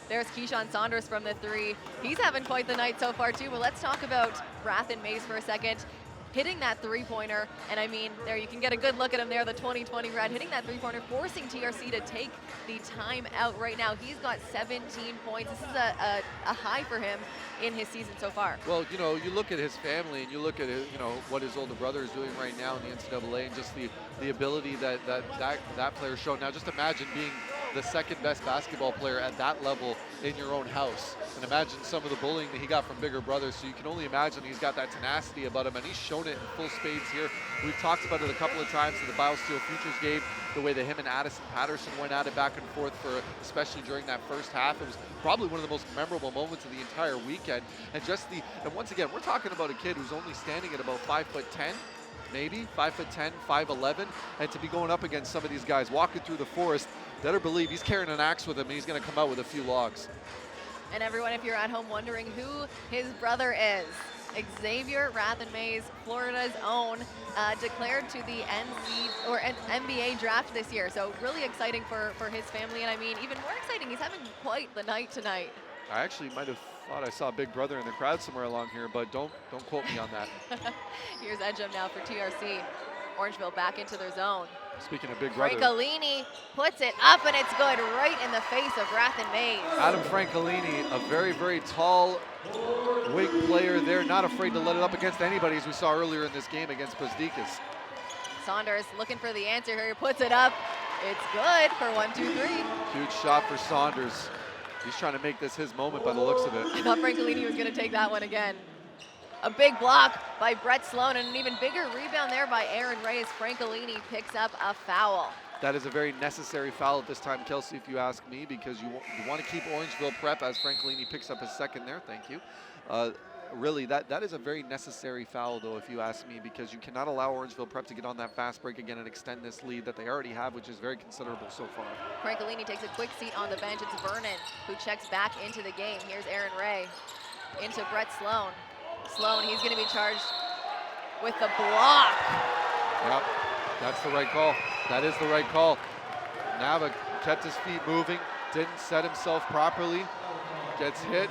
There's Keyshawn Saunders from the 3. He's having quite the night so far too, but let's talk about Rathan Mays for a second. Hitting that 3-pointer, and I mean, there you can get a good look at him there, the 2020 red, hitting that 3-pointer, forcing TRC to take the time out right now. He's got 17 points. This is a high for him in his season so far. Well, you know, you look at his family and you look at it, you know, what his older brother is doing right now in the NCAA, and just the ability that player's shown. Now, just imagine being the 2nd best basketball player at that level in your own house. And imagine some of the bullying that he got from bigger brothers. So you can only imagine he's got that tenacity about him, and he's shown it in full spades here. We've talked about it a couple of times in the BioSteel Futures game, the way that him and Addison Patterson went at it back and forth especially during that first half. It was probably one of the most memorable moments of the entire weekend. And and once again, we're talking about a kid who's only standing at about 5'10", maybe 5'10", 5'11", and to be going up against some of these guys walking through the forest, better believe he's carrying an axe with him, and he's going to come out with a few logs. And everyone, if you're at home wondering who his brother is, Xavier Rathan Mays, Florida's own, declared to the NBA draft this year. So really exciting for his family, and I mean, even more exciting, he's having quite the night tonight. I actually might have thought I saw Big Brother in the crowd somewhere along here, but don't quote me on that. Here's Edgem now for TRC. Orangeville back into their zone. Speaking of big brother, Francolini puts it up, and it's good right in the face of Rathan Mays. Adam Francolini, a very, very tall wing player there, not afraid to let it up against anybody, as we saw earlier in this game against Brasdicas. Saunders looking for the answer here. He puts it up. It's good for 1, 2, 3. Huge shot for Saunders. He's trying to make this his moment by the looks of it. I thought Francolini was going to take that one again. A big block by Brett Sloan, and an even bigger rebound there by Aaron Ray as Francolini picks up a foul. That is a very necessary foul at this time, Kelsey, if you ask me, because you want to keep Orangeville prep as Francolini picks up his second there. Thank you. Really, that is a very necessary foul, though, if you ask me, because you cannot allow Orangeville prep to get on that fast break again and extend this lead that they already have, which is very considerable so far. Francolini takes a quick seat on the bench. It's Vernon who checks back into the game. Here's Aaron Ray into Brett Sloan. Sloan, he's going to be charged with the block. Yep, that's the right call. That is the right call. Nava kept his feet moving, didn't set himself properly, gets hit.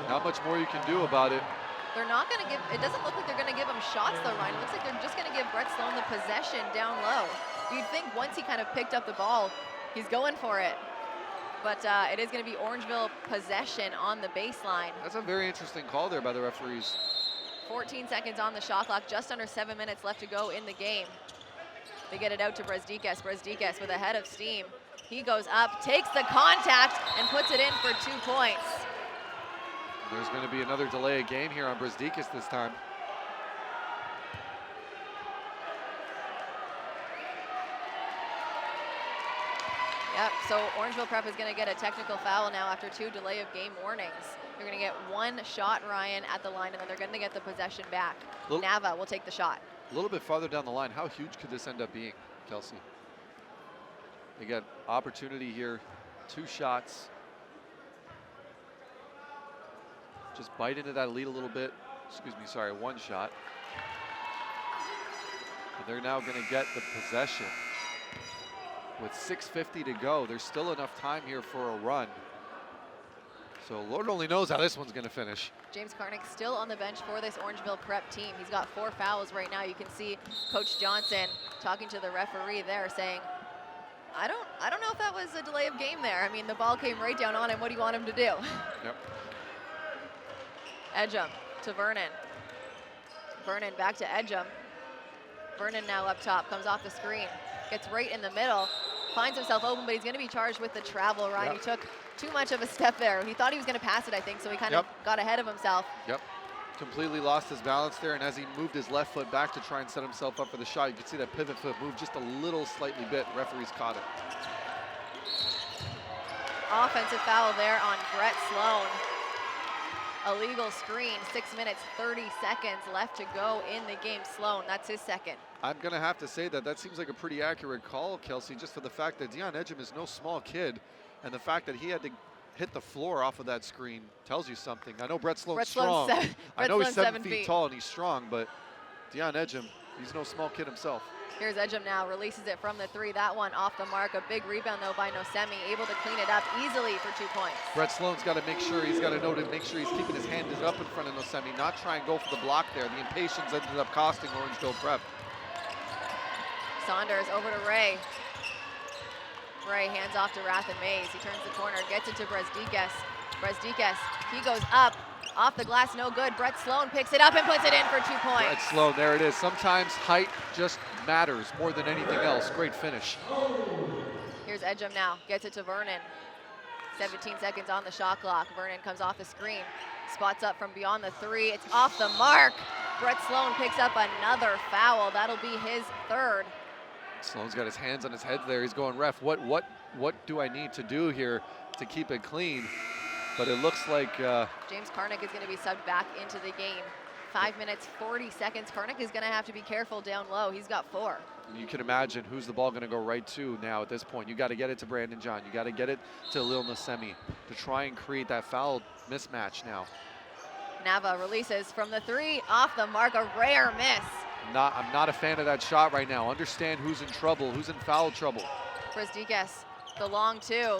Not much more you can do about it. They're not going to give, it doesn't look like they're going to give him shots though, Ryan. It looks like they're just going to give Brett Sloan the possession down low. You'd think once he kind of picked up the ball, he's going for it. But it is going to be Orangeville possession on the baseline. That's a very interesting call there by the referees. 14 seconds on the shot clock, just under 7 minutes left to go in the game. They get it out to Brasdicas. Brasdicas with a head of steam. He goes up, takes the contact, and puts it in for 2 points. There's going to be another delay of game here on Brasdicas this time. Yep, so Orangeville Prep is going to get a technical foul now after 2 delay of game warnings. They're going to get 1 shot, Ryan, at the line, and then they're going to get the possession back. Nava will take the shot. A little bit farther down the line, how huge could this end up being, Kelsey? They got opportunity here, 2 shots. Just bite into that lead a little bit. Excuse me, sorry, 1 shot. And they're now going to get the possession. With 6:50 to go, there's still enough time here for a run. So Lord only knows how this one's going to finish. James Karnick still on the bench for this Orangeville Prep team. He's got 4 fouls right now. You can see Coach Johnson talking to the referee there saying, I don't know if that was a delay of game there. I mean, the ball came right down on him. What do you want him to do? Yep. Edgem to Vernon. Vernon back to Edgem. Vernon now up top, comes off the screen, gets right in the middle, finds himself open, but he's going to be charged with the travel, Ryan. He took too much of a step there. He thought he was going to pass it, I think, so he kind of got ahead of himself. Yep. Completely lost his balance there, and as he moved his left foot back to try and set himself up for the shot, you could see that pivot foot move just a little slightly bit. Referees caught it. Offensive foul there on Brett Sloan. Illegal screen, 6 minutes, 30 seconds left to go in the game. Sloan, that's his second. I'm going to have to say that seems like a pretty accurate call, Kelsey, just for the fact that Dion Edgem is no small kid, and the fact that he had to hit the floor off of that screen tells you something. I know Brett Sloan's strong. I know he's 7 feet tall and he's strong, but Dion Edgem, he's no small kid himself. Here's Edgem now, releases it from the 3. That one off the mark. A big rebound, though, by Nosemi, able to clean it up easily for 2 points. Brett Sloan's got to make sure, he's got to know to make sure he's keeping his hand up in front of Nosemi, not try and go for the block there. The impatience ended up costing Orangeville Prep. Saunders over to Ray. Ray hands off to Rathan Mays. He turns the corner, gets it to Brasdicas. Brasdicas, he goes up, off the glass, no good. Brett Sloan picks it up and puts it in for 2 points. Brett Sloan, there it is. Sometimes height just matters more than anything else. Great finish. Here's Edgem now, gets it to Vernon. 17 seconds on the shot clock. Vernon comes off the screen, spots up from beyond the 3. It's off the mark. Brett Sloan picks up another foul. That'll be his 3rd. Sloan's got his hands on his head there. He's going, ref, what do I need to do here to keep it clean? But it looks like James Karnick is going to be subbed back into the game. 5 minutes, 40 seconds. Karnick is going to have to be careful down low. He's got 4. You can imagine who's the ball going to go right to now at this point. You got to get it to Brandon John. You got to get it to Lil Nosemi to try and create that foul mismatch now. Nava releases from the 3, off the mark, a rare miss. I'm not a fan of that shot right now. Understand who's in trouble, who's in foul trouble. Brasdicas, the long 2.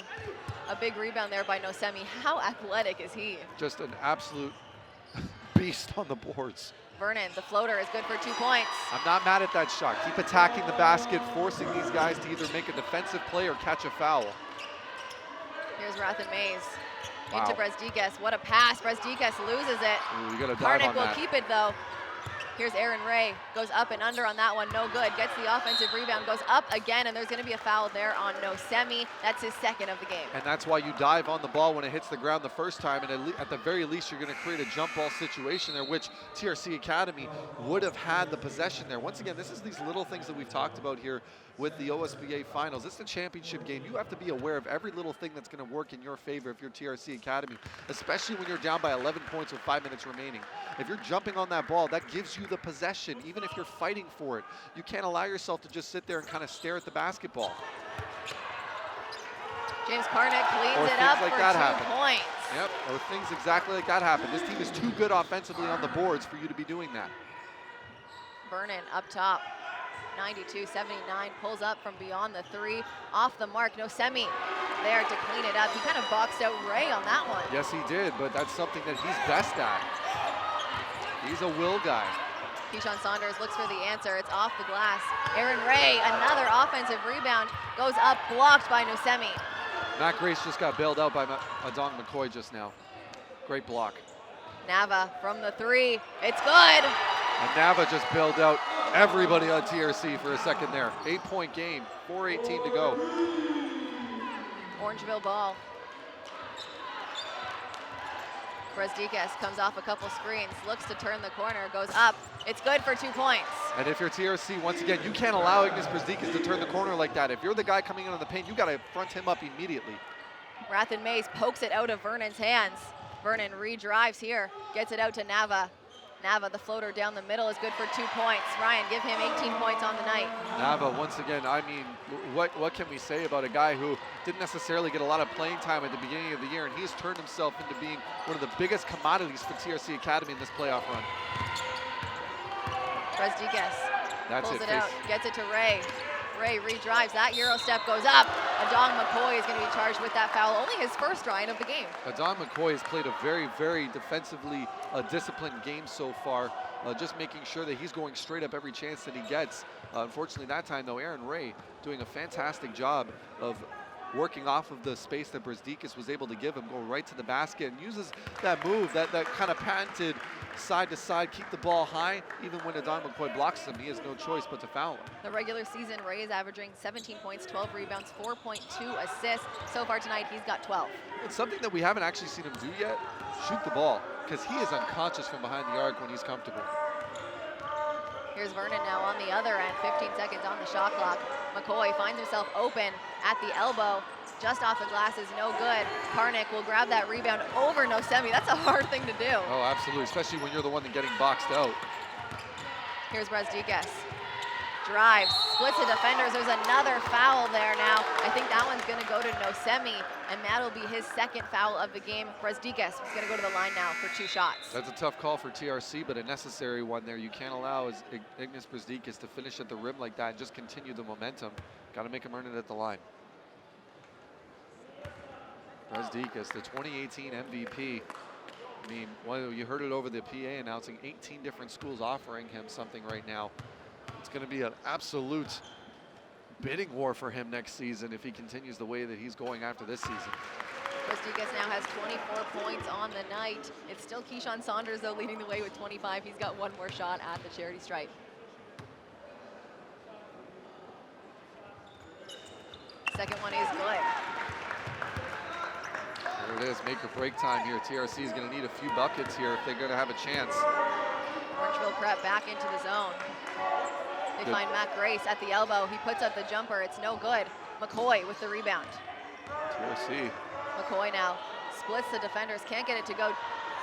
A big rebound there by Nosemi. How athletic is he? Just an absolute beast on the boards. Vernon, the floater is good for 2 points. I'm not mad at that shot. Keep attacking the basket, forcing these guys to either make a defensive play or catch a foul. Here's Rathan Mays Wow. into Brezdikas. What a pass. Brezdikas loses it. Ooh, you gotta dive Karnik on will that. keep it though. Here's Aaron Ray, goes up and under on that one, no good. Gets the offensive rebound, goes up again, and there's gonna be a foul there on Nosemi. That's his second of the game. And that's why you dive on the ball when it hits the ground the first time, and at the very least you're gonna create a jump ball situation there, which TRC Academy would have had the possession there. Once again, this is these little things that we've talked about here with the OSBA finals. It's the championship game. You have to be aware of every little thing that's gonna work in your favor if you're TRC Academy, especially when you're down by 11 points with 5 minutes remaining. If you're jumping on that ball, that gives you the possession, even if you're fighting for it. You can't allow yourself to just sit there and kind of stare at the basketball. James Karnik cleans Or it things up like for that 2 happen. points. Yep, or things exactly like that happen. This team is too good offensively on the boards for you to be doing that. Vernon up top, 92-79, pulls up from beyond the 3, off the mark. Nosemi there to clean it up. He kind of boxed out Ray on that one. Yes, he did, but that's something that he's best at. He's a will guy. Keyshawn Saunders looks for the answer. It's off the glass. Aaron Ray, another offensive rebound, goes up, blocked by Nosemi. Matt Grace just got bailed out by Adong McCoy just now. Great block. Nava from the 3, it's good. And Nava just bailed out everybody on TRC for a second there. 8-point game, 4:18 to go. Orangeville ball. Brezdikas comes off a couple screens, looks to turn the corner, goes up. It's good for 2 points. And if you're TRC, once again, you can't allow Ignis Brezdikas to turn the corner like that. If you're the guy coming in on the paint, you got to front him up immediately. Rathan Mays pokes it out of Vernon's hands. Vernon re-drives here, gets it out to Nava. Nava, the floater down the middle, is good for 2 points. Ryan, give him 18 points on the night. Nava, once again, I mean, what can we say about a guy who didn't necessarily get a lot of playing time at the beginning of the year, and he's turned himself into being one of the biggest commodities for TRC Academy in this playoff run. Brezdikas That's pulls it, it out, face. gets it to Ray. Ray re-drives, that Euro step goes up. Adong McCoy is going to be charged with that foul, only his first Ryan of the game. Adon McCoy has played a very, very defensively disciplined game so far, just making sure that he's going straight up every chance that he gets. Unfortunately, that time, though, Aaron Ray doing a fantastic job of working off of the space that Brezdikas was able to give him, go right to the basket, and uses that move, that kind of patented side to side, keep the ball high. Even when Adon McCoy blocks him, he has no choice but to foul him. The regular season, Ray is averaging 17 points, 12 rebounds, 4.2 assists. So far tonight, he's got 12. It's something that we haven't actually seen him do yet, shoot the ball, because he is unconscious from behind the arc when he's comfortable. Here's Vernon now on the other end, 15 seconds on the shot clock. McCoy finds himself open at the elbow, just off the glass is no good. Karnik will grab that rebound over Nosemi. That's a hard thing to do. Oh, absolutely, especially when you're the one that getting boxed out. Here's Brezdikas. Drives, splits the defenders. There's another foul there now. I think that one's going to go to Nosemi, and that'll be his second foul of the game. Brezdikas is going to go to the line now for 2 shots. That's a tough call for TRC, but a necessary one there. You can't allow Ignis Brezdikas to finish at the rim like that and just continue the momentum. Got to make him earn it at the line. Brezdikas, the 2018 MVP. I mean, well, you heard it over the PA announcing 18 different schools offering him something right now. It's going to be an absolute bidding war for him next season if he continues the way that he's going after this season. Brezdikas now has 24 points on the night. It's still Keyshawn Saunders, though, leading the way with 25. He's got one more shot at the charity stripe. Second one is good. There it is, make or break time here. TRC is going to need a few buckets here if they're going to have a chance. Orangeville prep back into the zone. They Good. find Matt Grace at the elbow. He puts up the jumper. It's no good. McCoy with the rebound. TRC. McCoy now splits the defenders. Can't get it to go.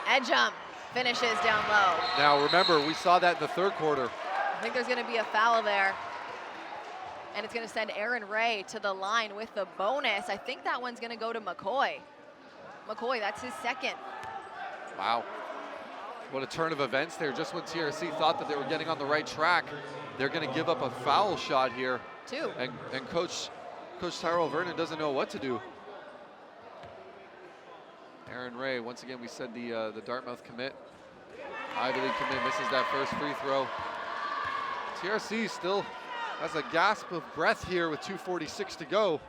Edge jump. Finishes down low. Now remember, we saw that in the third quarter. I think there's going to be a foul there. And it's going to send Aaron Ray to the line with the bonus. I think that one's going to go to McCoy. McCoy, that's his second. Wow. What a turn of events there. Just when TRC thought that they were getting on the right track, they're going to give up a foul shot here. 2. And Coach Tyrell Vernon doesn't know what to do. Aaron Ray, once again, we said the Dartmouth commit. Ivy League commit misses that first free throw. TRC still has a gasp of breath here with 2:46 to go.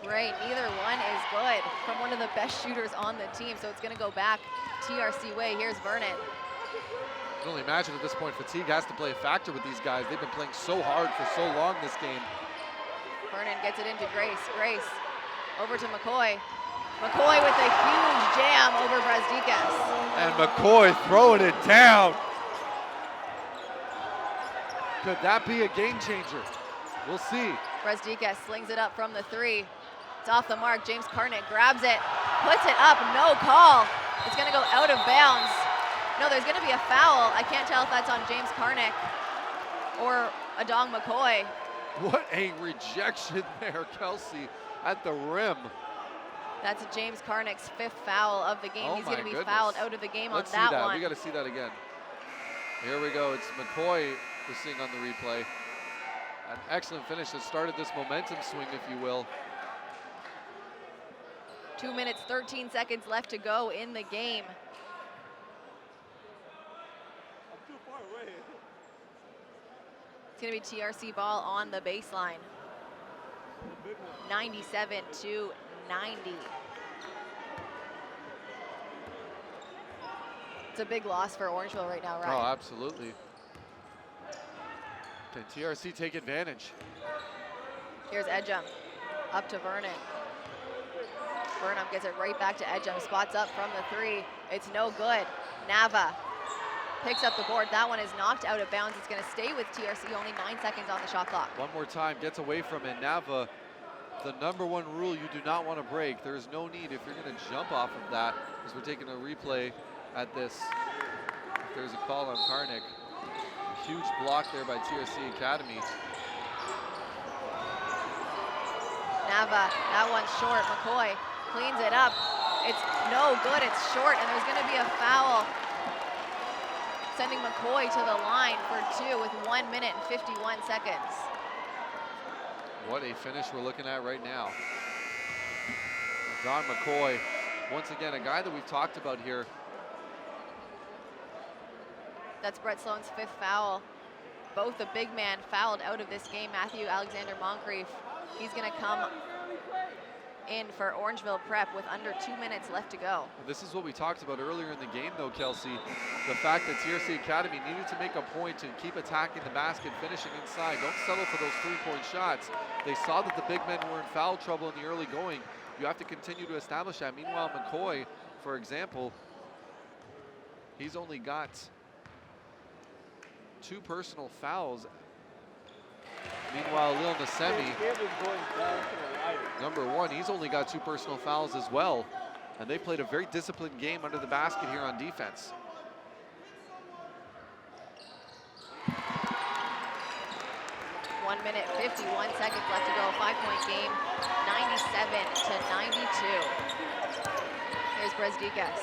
Right, neither one is good from one of the best shooters on the team, so it's going to go back TRC way. Here's Vernon. I can only imagine at this point fatigue has to play a factor with these guys. They've been playing so hard for so long this game. Vernon gets it into Grace. Grace over to McCoy. McCoy with a huge jam over Brazdikas. And McCoy throwing it down. Could that be a game changer? We'll see. Brazdikas slings it up from the three. It's off the mark. James Carnick grabs it, puts it up, no call. It's going to go out of bounds. No, there's going to be a foul. I can't tell if that's on James Carnick or Adong McCoy. What a rejection there, Kelsey, at the rim. That's James Carnick's 5th foul of the game. Oh, He's going to be goodness. fouled out of the game Let's on that see that. one. We got to see that again. Here we go. It's McCoy we're seeing on the replay. An excellent finish that started this momentum swing, if you will. 2 minutes, 13 seconds left to go in the game. I'm too far away. It's going to be TRC ball on the baseline. 97 to 90. It's a big loss for Orangeville right now, Ryan. Oh, absolutely. Can TRC take advantage? Here's Edgem, up to Vernon. Vernon gets it right back to Edgem, spots up from the three. It's no good. Nava picks up the board. That one is knocked out of bounds. It's going to stay with TRC, only 9 seconds on the shot clock. One more time, gets away from it. Nava, the #1 rule you do not want to break. There's no need if you're going to jump off of that, because we're taking a replay at this. If there's a call on Carnick. Huge block there by TRC Academy. Nava, that one's short. McCoy cleans it up. It's no good, it's short, and there's gonna be a foul. Sending McCoy to the line for 2 with 1 minute and 51 seconds. What a finish we're looking at right now. Don McCoy, once again, a guy that we've talked about here. That's Brett Sloan's 5th foul. Both the big man fouled out of this game. Matthew Alexander Moncrief, he's gonna come in for Orangeville Prep with under 2 minutes left to go. This is what we talked about earlier in the game though, Kelsey. The fact that TRC Academy needed to make a point to keep attacking the basket, finishing inside. Don't settle for those 3-point shots. They saw that the big men were in foul trouble in the early going. You have to continue to establish that. Meanwhile, McCoy, for example, he's only got 2 personal fouls. Meanwhile, Lil Nasemi, #1, he's only got 2 personal fouls as well. And they played a very disciplined game under the basket here on defense. One minute, 51 seconds left to go. 5-point game, 97 to 92. Here's Brazdikas.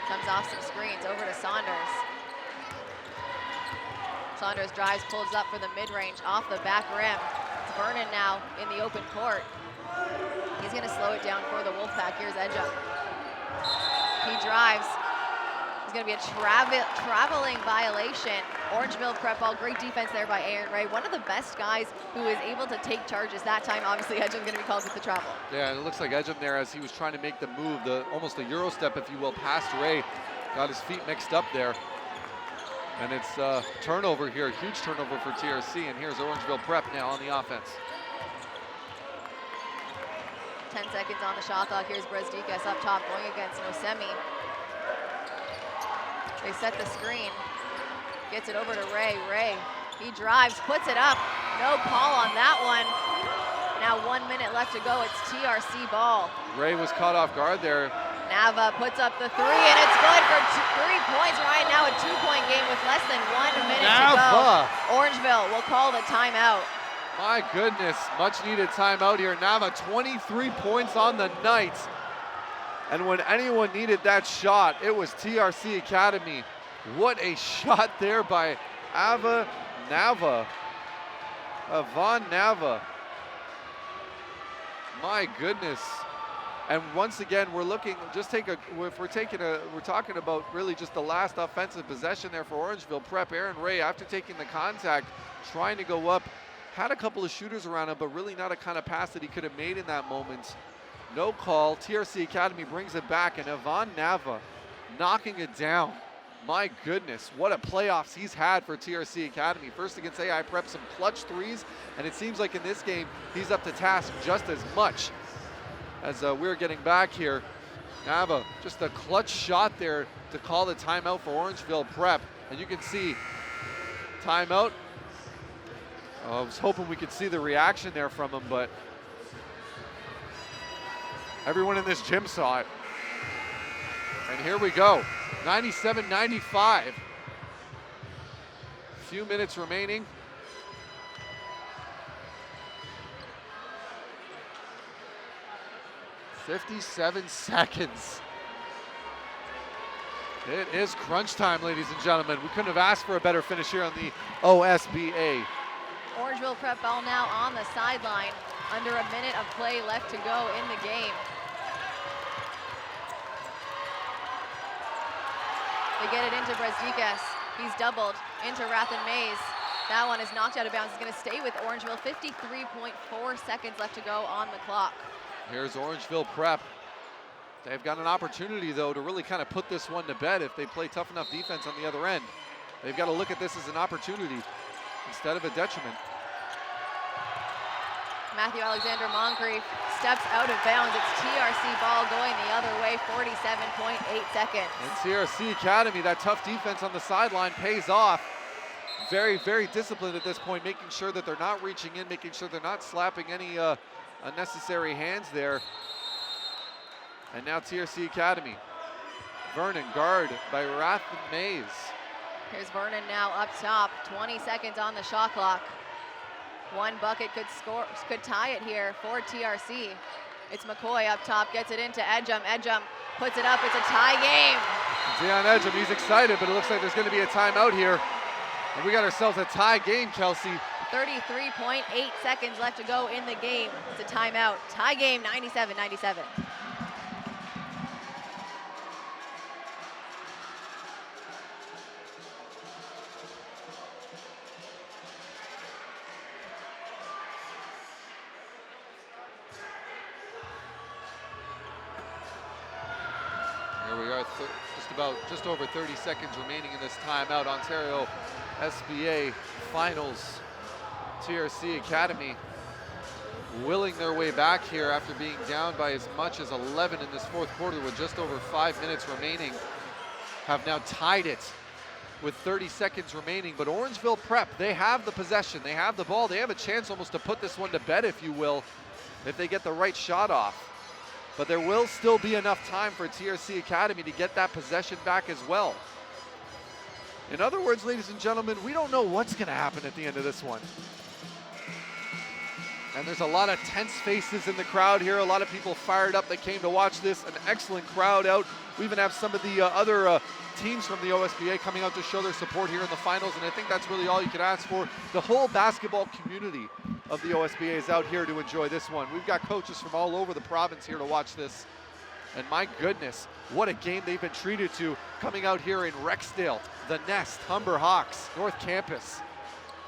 Comes off some screens, over to Saunders. Saunders drives, pulls up for the mid-range, off the back rim. It's Vernon now in the open court. He's gonna slow it down for the Wolfpack. Here's Edgem. He drives. It's gonna be a traveling violation. Orangeville Prep ball, great defense there by Aaron Ray. One of the best guys who is able to take charges that time. Obviously, Edgem's gonna be called with the travel. Yeah, and it looks like Edgem there as he was trying to make the move, almost a Euro step, if you will, past Ray. Got his feet mixed up there. And it's turnover here, a huge turnover for TRC, and here's Orangeville Prep now on the offense. 10 seconds on the shot clock. Here's Brazdikas up top going against Nosemi. They set the screen. Gets it over to Ray. Ray, he drives, puts it up. No call on that one. Now 1 minute left to go. It's TRC ball. Ray was caught off guard there. Nava puts up the 3, and it's good for 3 points. Right now a 2-point game with less than 1 minute to go. Orangeville will call the timeout. My goodness, much needed timeout here. Nava, 23 points on the night. And when anyone needed that shot, it was TRC Academy. What a shot there by Ava Nava. Avon Nava. My goodness. And once again, we're looking, we're talking about really just the last offensive possession there for Orangeville Prep. Aaron Ray, after taking the contact, trying to go up, had a couple of shooters around him, but really not a kind of pass that he could have made in that moment. No call. TRC Academy brings it back, and Ivan Nava knocking it down. My goodness, what a playoffs he's had for TRC Academy. First against AI Prep, some clutch threes, and it seems like in this game, he's up to task just as much. As we're getting back here, Nava, just a clutch shot there to call the timeout for Orangeville Prep. And you can see, timeout. I was hoping we could see the reaction there from him, but everyone in this gym saw it. And here we go, 97-95. A few minutes remaining. 57 seconds. It is crunch time, ladies and gentlemen. We couldn't have asked for a better finish here on the OSBA. Orangeville Prep ball now on the sideline. Under a minute of play left to go in the game. They get it into Brezdikas. He's doubled into Rathan Mays. That one is knocked out of bounds. It's going to stay with Orangeville. 53.4 seconds left to go on the clock. Here's Orangeville Prep. They've got an opportunity, though, to really kind of put this one to bed if they play tough enough defense on the other end. They've got to look at this as an opportunity instead of a detriment. Matthew Alexander Moncrief steps out of bounds. It's TRC ball going the other way, 47.8 seconds. And TRC Academy, that tough defense on the sideline pays off. Very, very disciplined at this point, making sure that they're not reaching in, making sure they're not slapping any unnecessary hands there. And now TRC Academy. Vernon, guard by Rathan Mays. Here's Vernon now up top, 20 seconds on the shot clock. One bucket could tie it here for TRC. It's McCoy up top, gets it into Edgum. Edgum puts it up, it's a tie game. Zion Edgum, he's excited, but it looks like there's gonna be a timeout here. And we got ourselves a tie game, Kelsey. 33.8 seconds left to go in the game. It's a timeout. Tie game, 97-97. Here we are, just over 30 seconds remaining in this timeout. Ontario SBA Finals. TRC Academy willing their way back here after being down by as much as 11 in this fourth quarter with just over 5 minutes remaining. Have now tied it with 30 seconds remaining, but Orangeville Prep, they have the possession, they have the ball, they have a chance almost to put this one to bed, if you will, if they get the right shot off. But there will still be enough time for TRC Academy to get that possession back as well. In other words, ladies and gentlemen, we don't know what's going to happen at the end of this one. And there's a lot of tense faces in the crowd here, a lot of people fired up that came to watch this, an excellent crowd out. We even have some of the other teams from the OSBA coming out to show their support here in the finals, and I think that's really all you could ask for. The whole basketball community of the OSBA is out here to enjoy this one. We've got coaches from all over the province here to watch this. And my goodness, what a game they've been treated to coming out here in Rexdale, the Nest, Humber Hawks, North Campus.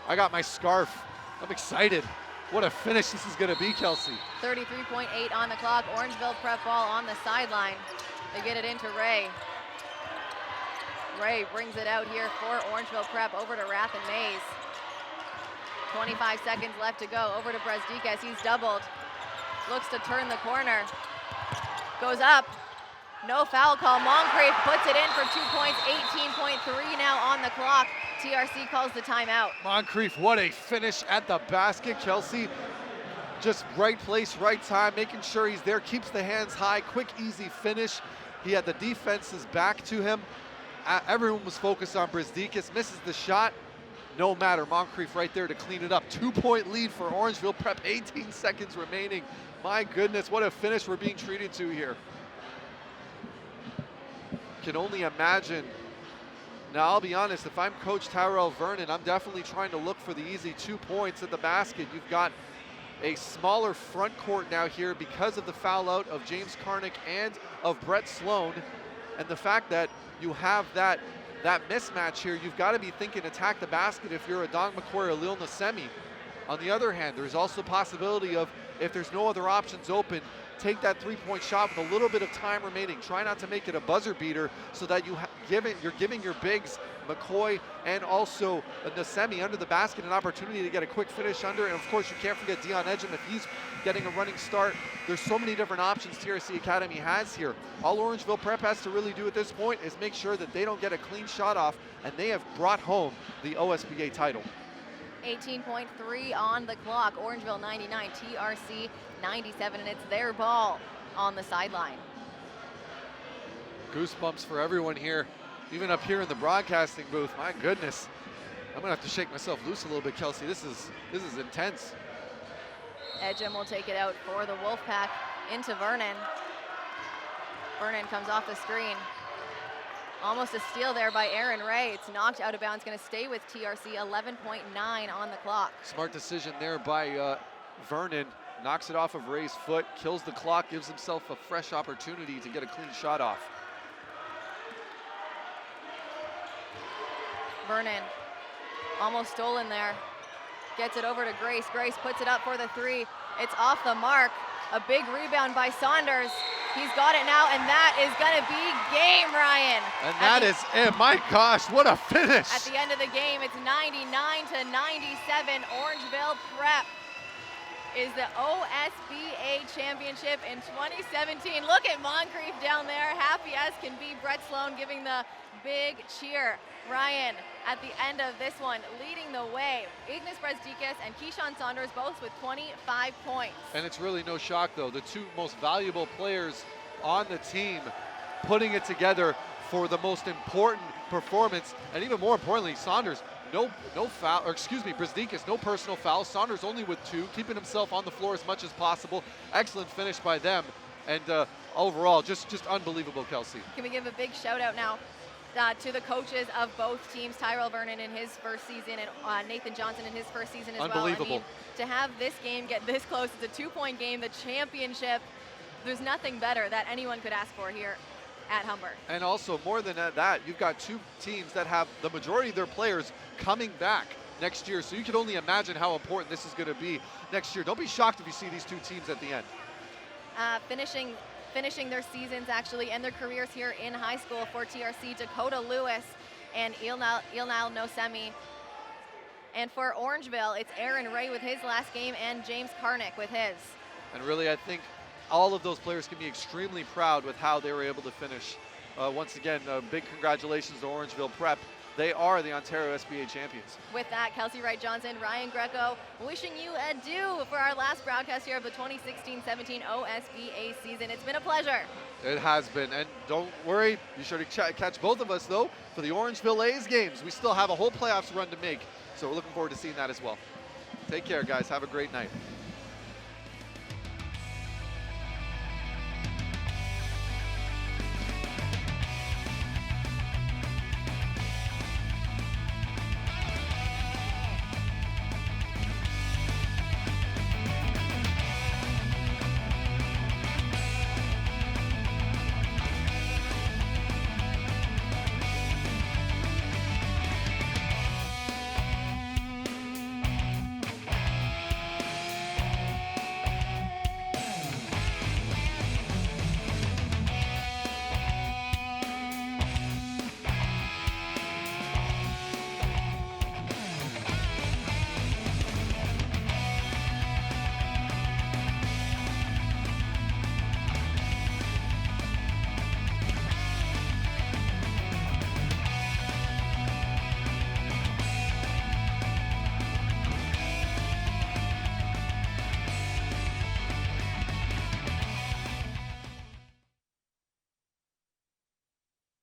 I got my scarf. I'm excited. What a finish this is going to be, Kelsey. 33.8 on the clock. Orangeville Prep ball on the sideline. They get it into Ray. Ray brings it out here for Orangeville Prep over to Rathan Mays. 25 seconds left to go. Over to Brezdikas. He's doubled. Looks to turn the corner. Goes up. No foul call. Moncrief puts it in for 2 points. 18.3 now on the clock. TRC calls the timeout. Moncrief, what a finish at the basket, Kelsey. Just right place, right time, making sure he's there, keeps the hands high, quick, easy finish. He had the defense's back to him. Everyone was focused on Brezdikas, misses the shot. No matter, Moncrief right there to clean it up. 2-point lead for Orangeville Prep, 18 seconds remaining. My goodness, what a finish we're being treated to here. Can only imagine. Now, I'll be honest, if I'm Coach Tyrell Vernon, I'm definitely trying to look for the easy 2 points at the basket. You've got a smaller front court now here because of the foul out of James Karnick and of Brett Sloan. And the fact that you have that mismatch here, you've got to be thinking attack the basket if you're a Dong McCoy or Lil Nasemi. On the other hand, there's also possibility of, if there's no other options open, take that three-point shot with a little bit of time remaining. Try not to make it a buzzer beater so that you're giving your bigs, McCoy and also Nasemi, under the basket an opportunity to get a quick finish under. And of course, you can't forget Dion Edgem if he's getting a running start. There's so many different options TRC Academy has here. All Orangeville Prep has to really do at this point is make sure that they don't get a clean shot off, and they have brought home the OSBA title. 18.3 on the clock. Orangeville 99, TRC 97, and it's their ball on the sideline. Goosebumps for everyone here, even up here in the broadcasting booth. My goodness, I'm gonna have to shake myself loose a little bit, Kelsey. This is intense. Edgem will take it out for the Wolfpack into Vernon. Vernon comes off the screen. Almost a steal there by Aaron Ray. It's knocked out of bounds, going to stay with TRC, 11.9 on the clock. Smart decision there by Vernon. Knocks it off of Ray's foot, kills the clock, gives himself a fresh opportunity to get a clean shot off. Vernon, almost stolen there. Gets it over to Grace. Grace puts it up for the three. It's off the mark. A big rebound by Saunders. He's got it now, and that is going to be game, Ryan. And that is it. My gosh, what a finish. At the end of the game, it's 99-97. Orangeville Prep is the OSBA championship in 2017. Look at Moncrief down there, happy as can be. Brett Sloan giving the big cheer. Ryan, at the end of this one, leading the way. Ignis Brezdikas and Keyshawn Saunders both with 25 points. And it's really no shock, though. The two most valuable players on the team putting it together for the most important performance. And even more importantly, Saunders, no foul, or excuse me, Brezdikas, no personal foul. Saunders only with 2, keeping himself on the floor as much as possible. Excellent finish by them. And overall, just unbelievable, Kelsey. Can we give a big shout out now to the coaches of both teams, Tyrell Vernon in his first season and Nathan Johnson in his first season as well. Unbelievable. I mean, to have this game get this close, it's a 2-point game, the championship, there's nothing better that anyone could ask for here at Humber. And also, more than that, you've got 2 teams that have the majority of their players coming back next year, so you can only imagine how important this is going to be next year. Don't be shocked if you see these 2 teams at the end. Finishing their seasons actually and their careers here in high school for TRC, Dakota Lewis and Ilnal Nosemi. And for Orangeville, it's Aaron Ray with his last game and James Karnick with his. And really, I think all of those players can be extremely proud with how they were able to finish. Once again, big congratulations to Orangeville Prep. They are the Ontario SBA champions. With that, Kelsey Wright-Johnson, Ryan Greco, wishing you adieu for our last broadcast here of the 2016-17 OSBA season. It's been a pleasure. It has been, and don't worry, be sure to catch both of us, though, for the Orangeville A's games. We still have a whole playoffs run to make, so we're looking forward to seeing that as well. Take care, guys. Have a great night.